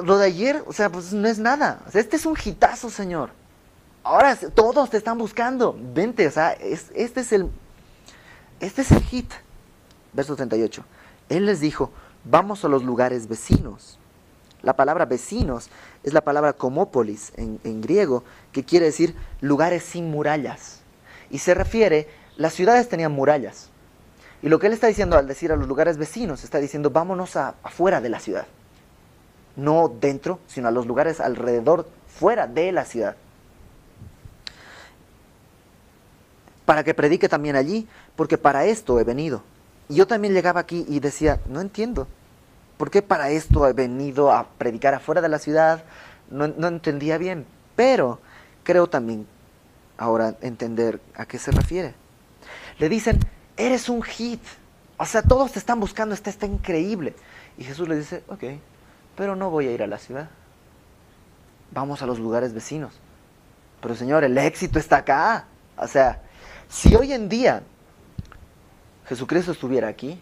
lo de ayer, o sea, pues no es nada. O sea, este es un hitazo, Señor. Ahora todos te están buscando. Vente, o sea, este es el hit. Verso 38. Él les dijo, vamos a los lugares vecinos. La palabra vecinos es la palabra komópolis en griego, que quiere decir lugares sin murallas. Y se refiere, las ciudades tenían murallas. Y lo que él está diciendo al decir a los lugares vecinos, está diciendo, vámonos afuera de la ciudad. No dentro, sino a los lugares alrededor, fuera de la ciudad. Para que predique también allí, porque para esto he venido. Y yo también llegaba aquí y decía, no entiendo. ¿Por qué para esto he venido a predicar afuera de la ciudad? No entendía bien. Pero creo también ahora entender a qué se refiere. Le dicen, eres un hit. O sea, todos te están buscando, está increíble. Y Jesús le dice, ok, pero no voy a ir a la ciudad. Vamos a los lugares vecinos. Pero Señor, el éxito está acá. O sea, si hoy en día Jesucristo estuviera aquí,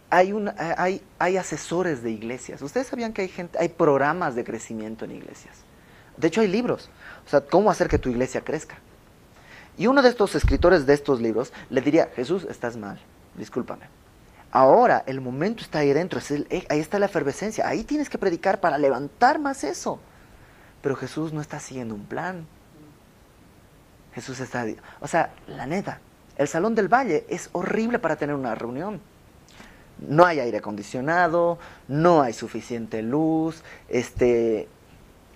hay asesores de iglesias. Ustedes sabían que hay programas de crecimiento en iglesias. De hecho, hay libros. O sea, cómo hacer que tu iglesia crezca. Y uno de estos escritores de estos libros le diría, Jesús, estás mal, discúlpame. Ahora, el momento está ahí dentro, ahí está la efervescencia, ahí tienes que predicar para levantar más eso. Pero Jesús no está siguiendo un plan. Jesús está, o sea, la neta, el Salón del Valle es horrible para tener una reunión. No hay aire acondicionado, no hay suficiente luz,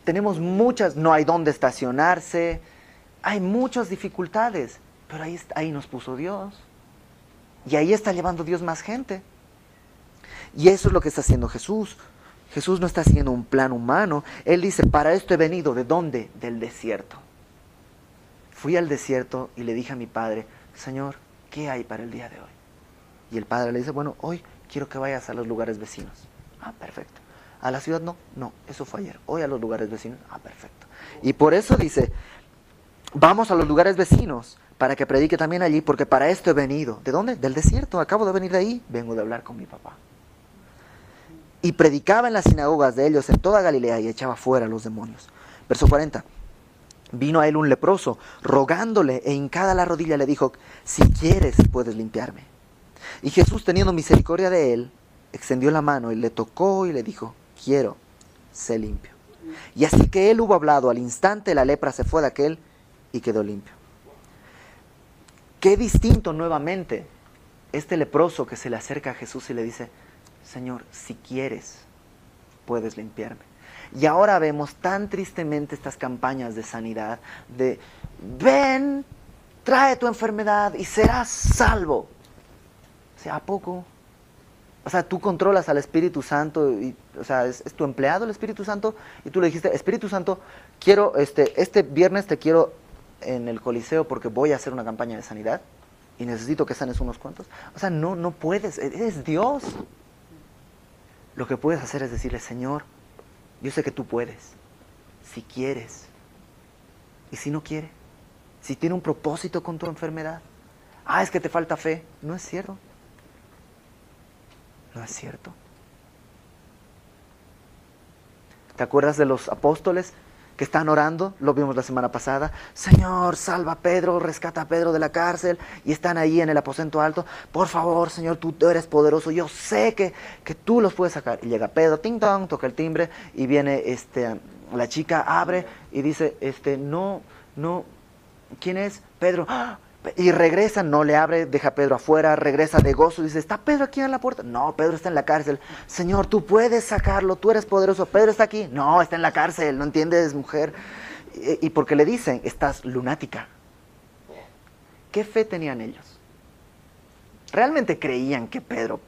tenemos no hay dónde estacionarse, hay muchas dificultades, pero ahí nos puso Dios. Y ahí está llevando Dios más gente. Y eso es lo que está haciendo Jesús. Jesús no está haciendo un plan humano. Él dice, para esto he venido. ¿De dónde? Del desierto. Fui al desierto y le dije a mi padre, Señor, ¿qué hay para el día de hoy? Y el padre le dice, bueno, hoy quiero que vayas a los lugares vecinos. Ah, perfecto. ¿A la ciudad no? No, eso fue ayer. Hoy a los lugares vecinos. Ah, perfecto. Y por eso dice, vamos a los lugares vecinos para que predique también allí, porque para esto he venido. ¿De dónde? Del desierto. Acabo de venir de ahí. Vengo de hablar con mi papá. Y predicaba en las sinagogas de ellos en toda Galilea y echaba fuera a los demonios. Verso 40. Vino a él un leproso, rogándole, e hincada la rodilla le dijo, si quieres puedes limpiarme. Y Jesús, teniendo misericordia de él, extendió la mano y le tocó y le dijo, quiero, sé limpio. Y así que él hubo hablado, al instante la lepra se fue de aquel y quedó limpio. Qué distinto nuevamente este leproso que se le acerca a Jesús y le dice, Señor, si quieres, puedes limpiarme. Y ahora vemos tan tristemente estas campañas de sanidad, de ven, trae tu enfermedad y serás salvo. O sea, ¿a poco? O sea, tú controlas al Espíritu Santo, y, o sea, es tu empleado el Espíritu Santo, y tú le dijiste, Espíritu Santo, quiero, este viernes te quiero en el Coliseo porque voy a hacer una campaña de sanidad y necesito que sanes unos cuantos. O sea, no puedes, eres Dios. Lo que puedes hacer es decirle, Señor, yo sé que tú puedes, si quieres. Y si no quiere, si tiene un propósito con tu enfermedad. Es que te falta fe. No es cierto. No es cierto. ¿Te acuerdas de los apóstoles que están orando? Lo vimos la semana pasada. Señor, salva a Pedro, rescata a Pedro de la cárcel. Y están ahí en el aposento alto. Por favor, Señor, tú eres poderoso. Yo sé que tú los puedes sacar. Y llega Pedro, ting tong, toca el timbre. Y viene la chica, abre y dice, no, ¿quién es? Pedro. Y regresa, no le abre, deja a Pedro afuera, regresa de gozo, dice, ¿está Pedro aquí en la puerta? No, Pedro está en la cárcel. Señor, tú puedes sacarlo, tú eres poderoso. Pedro está aquí. No, está en la cárcel, no entiendes, mujer. Y porque le dicen, estás lunática. ¿Qué fe tenían ellos? ¿Realmente creían que Pedro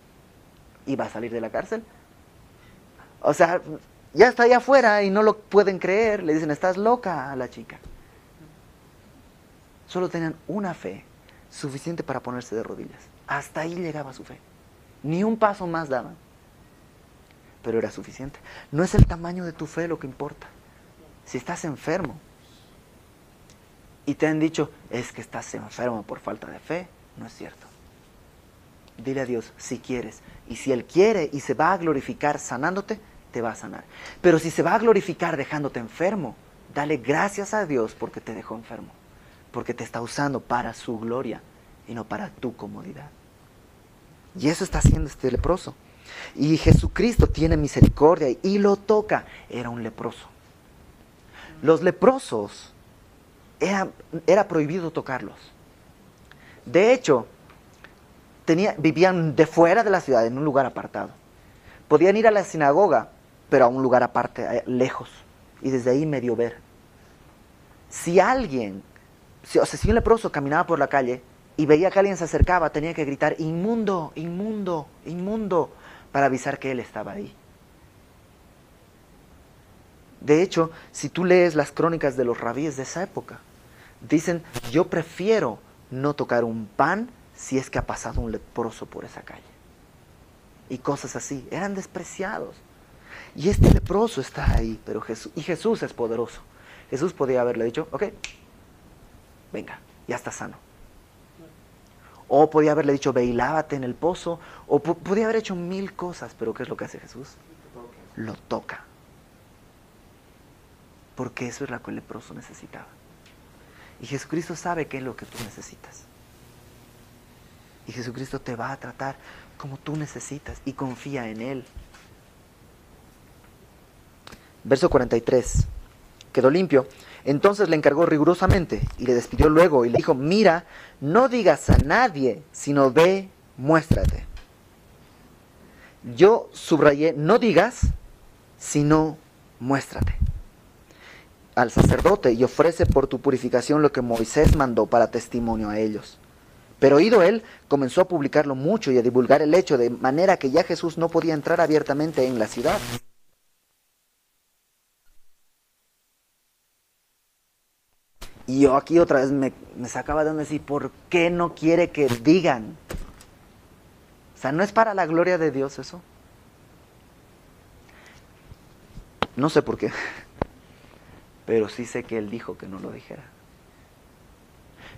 iba a salir de la cárcel? O sea, ya está allá afuera y no lo pueden creer. Le dicen, estás loca a la chica. Solo tenían una fe suficiente para ponerse de rodillas. Hasta ahí llegaba su fe. Ni un paso más daban. Pero era suficiente. No es el tamaño de tu fe lo que importa. Si estás enfermo y te han dicho, es que estás enfermo por falta de fe, no es cierto. Dile a Dios, si quieres. Y si Él quiere y se va a glorificar sanándote, te va a sanar. Pero si se va a glorificar dejándote enfermo, dale gracias a Dios porque te dejó enfermo. Porque te está usando para su gloria y no para tu comodidad. Y eso está haciendo este leproso. Y Jesucristo tiene misericordia y lo toca. Era un leproso. Los leprosos, era prohibido tocarlos. De hecho, vivían de fuera de la ciudad, en un lugar apartado. Podían ir a la sinagoga, pero a un lugar aparte, lejos. Y desde ahí medio ver. Si un leproso caminaba por la calle y veía que alguien se acercaba, tenía que gritar, inmundo, inmundo, inmundo, para avisar que él estaba ahí. De hecho, si tú lees las crónicas de los rabíes de esa época, dicen, yo prefiero no tocar un pan si es que ha pasado un leproso por esa calle. Y cosas así, eran despreciados. Y este leproso está ahí, pero Jesús es poderoso. Jesús podía haberle dicho, ok, venga, ya está sano. O podía haberle dicho, ve y lávate en el pozo. O podía haber hecho 1000 cosas, pero ¿qué es lo que hace Jesús? Lo toca. Porque eso es lo que el leproso necesitaba. Y Jesucristo sabe qué es lo que tú necesitas. Y Jesucristo te va a tratar como tú necesitas y confía en Él. Verso 43. Quedó limpio. Entonces le encargó rigurosamente y le despidió luego y le dijo, mira, no digas a nadie, sino ve, muéstrate. Yo subrayé, no digas, sino muéstrate al sacerdote y ofrece por tu purificación lo que Moisés mandó para testimonio a ellos. Pero oído él, comenzó a publicarlo mucho y a divulgar el hecho, de manera que ya Jesús no podía entrar abiertamente en la ciudad. Y yo aquí otra vez me sacaba de donde decir, ¿por qué no quiere que digan? O sea, ¿no es para la gloria de Dios eso? No sé por qué, pero sí sé que Él dijo que no lo dijera.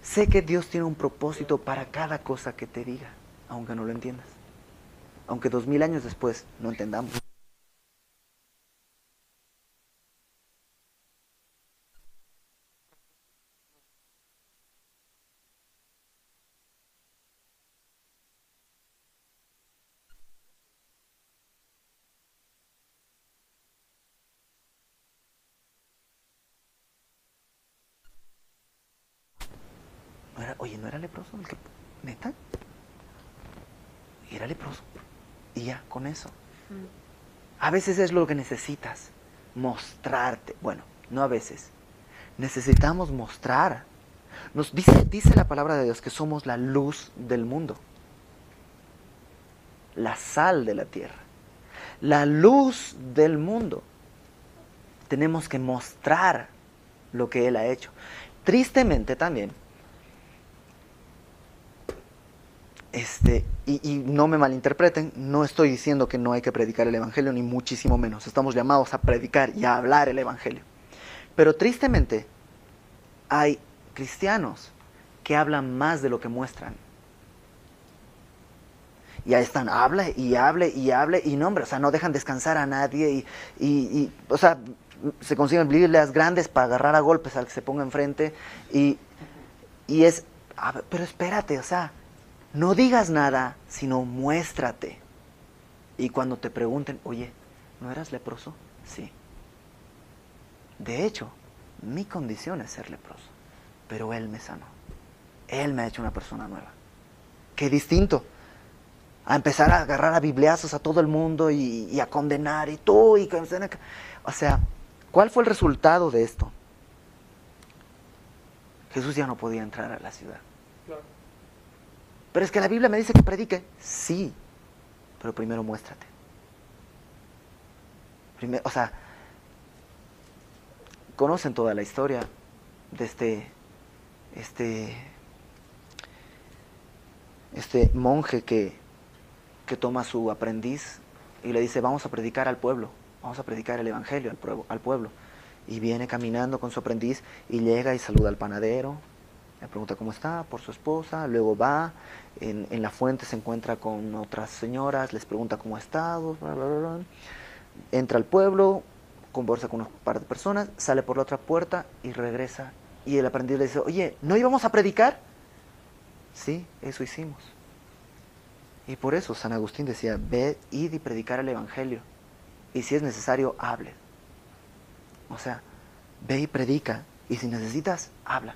Sé que Dios tiene un propósito para cada cosa que te diga, aunque no lo entiendas. Aunque 2000 años después no entendamos. ¿No era leproso el que... ¿Neta? Era leproso. Y ya, con eso. A veces es lo que necesitas. Mostrarte. Bueno, no a veces. Necesitamos mostrar Nos dice la palabra de Dios que somos la luz del mundo, la sal de la tierra, la luz del mundo. Tenemos que mostrar lo que Él ha hecho. Tristemente también, y no me malinterpreten, no estoy diciendo que no hay que predicar el Evangelio, ni muchísimo menos. Estamos llamados a predicar y a hablar el Evangelio. Pero tristemente hay cristianos que hablan más de lo que muestran. Y ahí están, hable y hable y hable y no, hombre, o sea, no dejan descansar a nadie o sea, se consiguen Biblias grandes para agarrar a golpes al que se ponga enfrente y es, pero espérate, o sea, no digas nada, sino muéstrate. Y cuando te pregunten, oye, ¿no eras leproso? Sí. De hecho, mi condición es ser leproso, pero Él me sanó. Él me ha hecho una persona nueva. Qué distinto a empezar a agarrar a bibliazos a todo el mundo y a condenar y tú y o sea, ¿cuál fue el resultado de esto? Jesús ya no podía entrar a la ciudad. Claro. Pero es que la Biblia me dice que predique. Sí, pero primero muéstrate. Primero, o sea, conocen toda la historia de este monje que toma a su aprendiz y le dice, vamos a predicar al pueblo, vamos a predicar el Evangelio al pueblo. Y viene caminando con su aprendiz y llega y saluda al panadero, le pregunta cómo está, por su esposa, luego va, en la fuente se encuentra con otras señoras, les pregunta cómo ha estado, bla, bla, bla. Entra al pueblo, conversa con un par de personas, sale por la otra puerta y regresa. Y el aprendiz le dice, oye, ¿no íbamos a predicar? Sí, eso hicimos. Y por eso San Agustín decía, ved, id y predicar el Evangelio. Y si es necesario, hable. O sea, ve y predica. Y si necesitas, habla.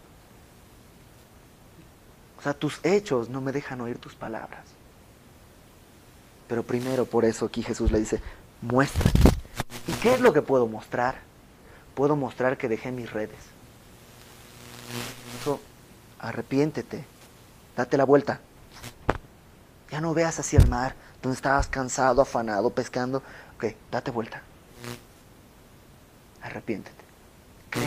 O sea, tus hechos no me dejan oír tus palabras. Pero primero, por eso aquí Jesús le dice, muestra. ¿Y qué es lo que puedo mostrar? Puedo mostrar que dejé mis redes. Eso, arrepiéntete. Date la vuelta. Ya no veas hacia el mar, donde estabas cansado, afanado, pescando. Ok, date vuelta. Arrepiéntete. Cree.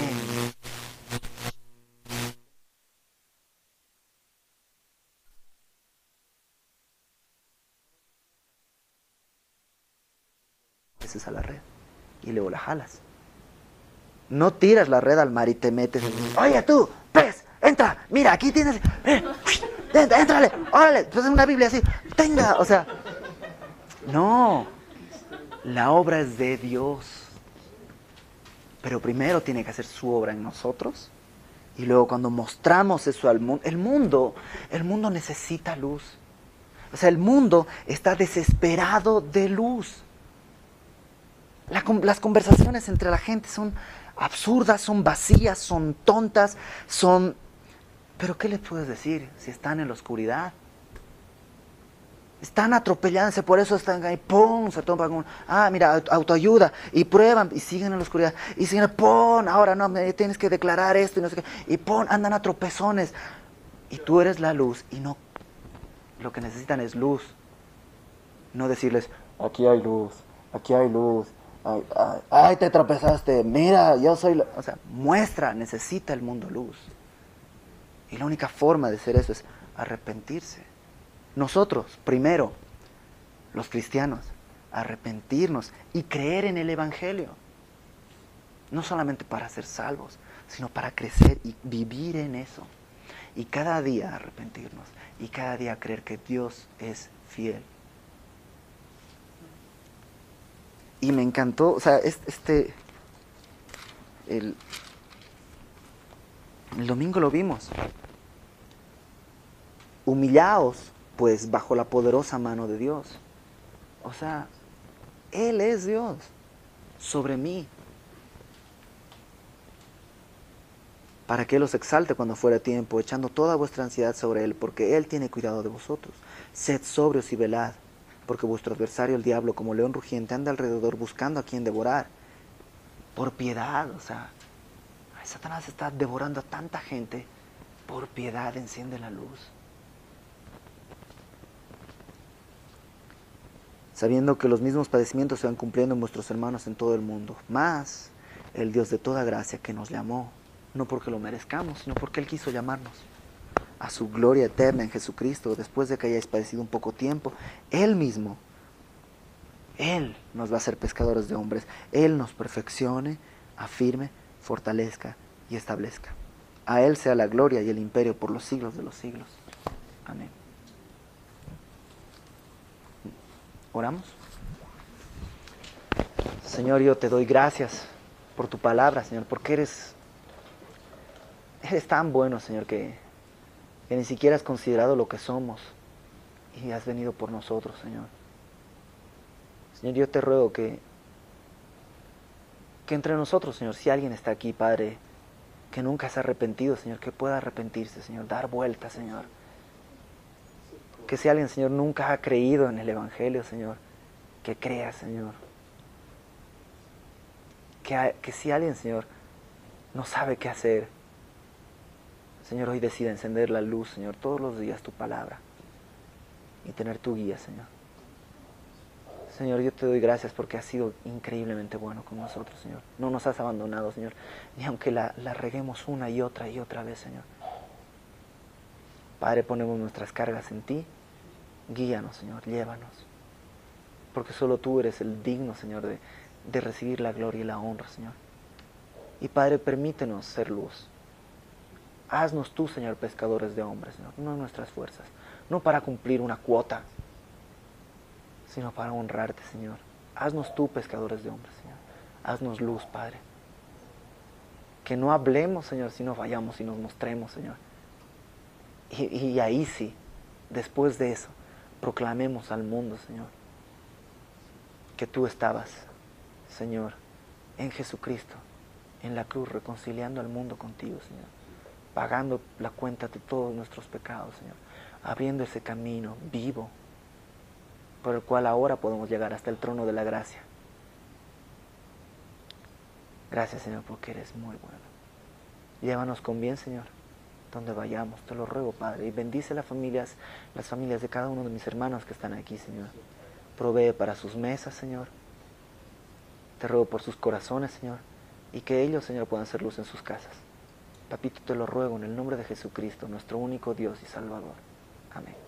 Veces a la red y luego la jalas. No tiras la red al mar y te metes en... Oye tú, pez, entra, mira, aquí tienes... Éntrale, órale, pues es una Biblia así, tenga, o sea... No, la obra es de Dios. Pero primero tiene que hacer su obra en nosotros. Y luego cuando mostramos eso al mundo, el mundo necesita luz. O sea, el mundo está desesperado de luz. Las conversaciones entre la gente son absurdas, son vacías, son tontas, son... ¿Pero qué les puedes decir si están en la oscuridad? Están atropellándose, por eso están ahí, ¡pum! Se toman con, mira, autoayuda, y prueban, y siguen en la oscuridad, y siguen, ¡pum! Ahora no, tienes que declarar esto, y no sé qué, y ¡pum! Andan a tropezones. Y tú eres la luz, y no, lo que necesitan es luz. No decirles, aquí hay luz, ay, te tropezaste, mira, yo soy... O sea, muestra, necesita el mundo luz. Y la única forma de hacer eso es arrepentirse. Nosotros, primero, los cristianos, arrepentirnos y creer en el Evangelio. No solamente para ser salvos, sino para crecer y vivir en eso. Y cada día arrepentirnos y cada día creer que Dios es fiel. Y me encantó, o sea, el domingo lo vimos. Humillaos, pues, bajo la poderosa mano de Dios. O sea, Él es Dios sobre mí. Para que Él os exalte cuando fuera tiempo, echando toda vuestra ansiedad sobre Él, porque Él tiene cuidado de vosotros. Sed sobrios y velad, porque vuestro adversario, el diablo, como león rugiente, anda alrededor buscando a quien devorar. Por piedad, o sea, Satanás está devorando a tanta gente por piedad enciende la luz. Sabiendo que los mismos padecimientos se van cumpliendo en vuestros hermanos en todo el mundo. Mas el Dios de toda gracia que nos llamó, no porque lo merezcamos, sino porque Él quiso llamarnos a su gloria eterna en Jesucristo, después de que hayáis padecido un poco tiempo, Él mismo, Él nos va a hacer pescadores de hombres. Él nos perfeccione, afirme, fortalezca y establezca. A Él sea la gloria y el imperio por los siglos de los siglos. Amén. ¿Oramos? Señor, yo te doy gracias por tu palabra, Señor, porque eres tan bueno, Señor, que ni siquiera has considerado lo que somos y has venido por nosotros, Señor. Señor, yo te ruego que entre nosotros, Señor, si alguien está aquí, Padre, que nunca se ha arrepentido, Señor, que pueda arrepentirse, Señor, dar vuelta, Señor. Que si alguien, Señor, nunca ha creído en el Evangelio, Señor, que crea, Señor. Que si alguien, Señor, no sabe qué hacer, Señor, hoy decida encender la luz, Señor, todos los días tu palabra y tener tu guía, Señor. Señor, yo te doy gracias porque has sido increíblemente bueno con nosotros, Señor. No nos has abandonado, Señor, ni aunque la reguemos una y otra vez, Señor. Padre, ponemos nuestras cargas en ti. Guíanos, Señor, llévanos. Porque solo tú eres el digno, Señor, de recibir la gloria y la honra, Señor. Y Padre, permítenos ser luz. Haznos tú, Señor, pescadores de hombres, Señor, no nuestras fuerzas. No para cumplir una cuota, sino para honrarte, Señor. Haznos tú, pescadores de hombres, Señor. Haznos luz, Padre. Que no hablemos, Señor, sino vayamos y nos mostremos, Señor. Y ahí sí, después de eso, proclamemos al mundo, Señor, que tú estabas, Señor, en Jesucristo, en la cruz, reconciliando al mundo contigo, Señor, pagando la cuenta de todos nuestros pecados, Señor, abriendo ese camino vivo, por el cual ahora podemos llegar hasta el trono de la gracia. Gracias, Señor, porque eres muy bueno. Llévanos con bien, Señor, donde vayamos, te lo ruego, Padre, y bendice las familias de cada uno de mis hermanos que están aquí, Señor. Provee para sus mesas, Señor. Te ruego por sus corazones, Señor, y que ellos, Señor, puedan ser luz en sus casas. Papito, te lo ruego en el nombre de Jesucristo, nuestro único Dios y Salvador. Amén.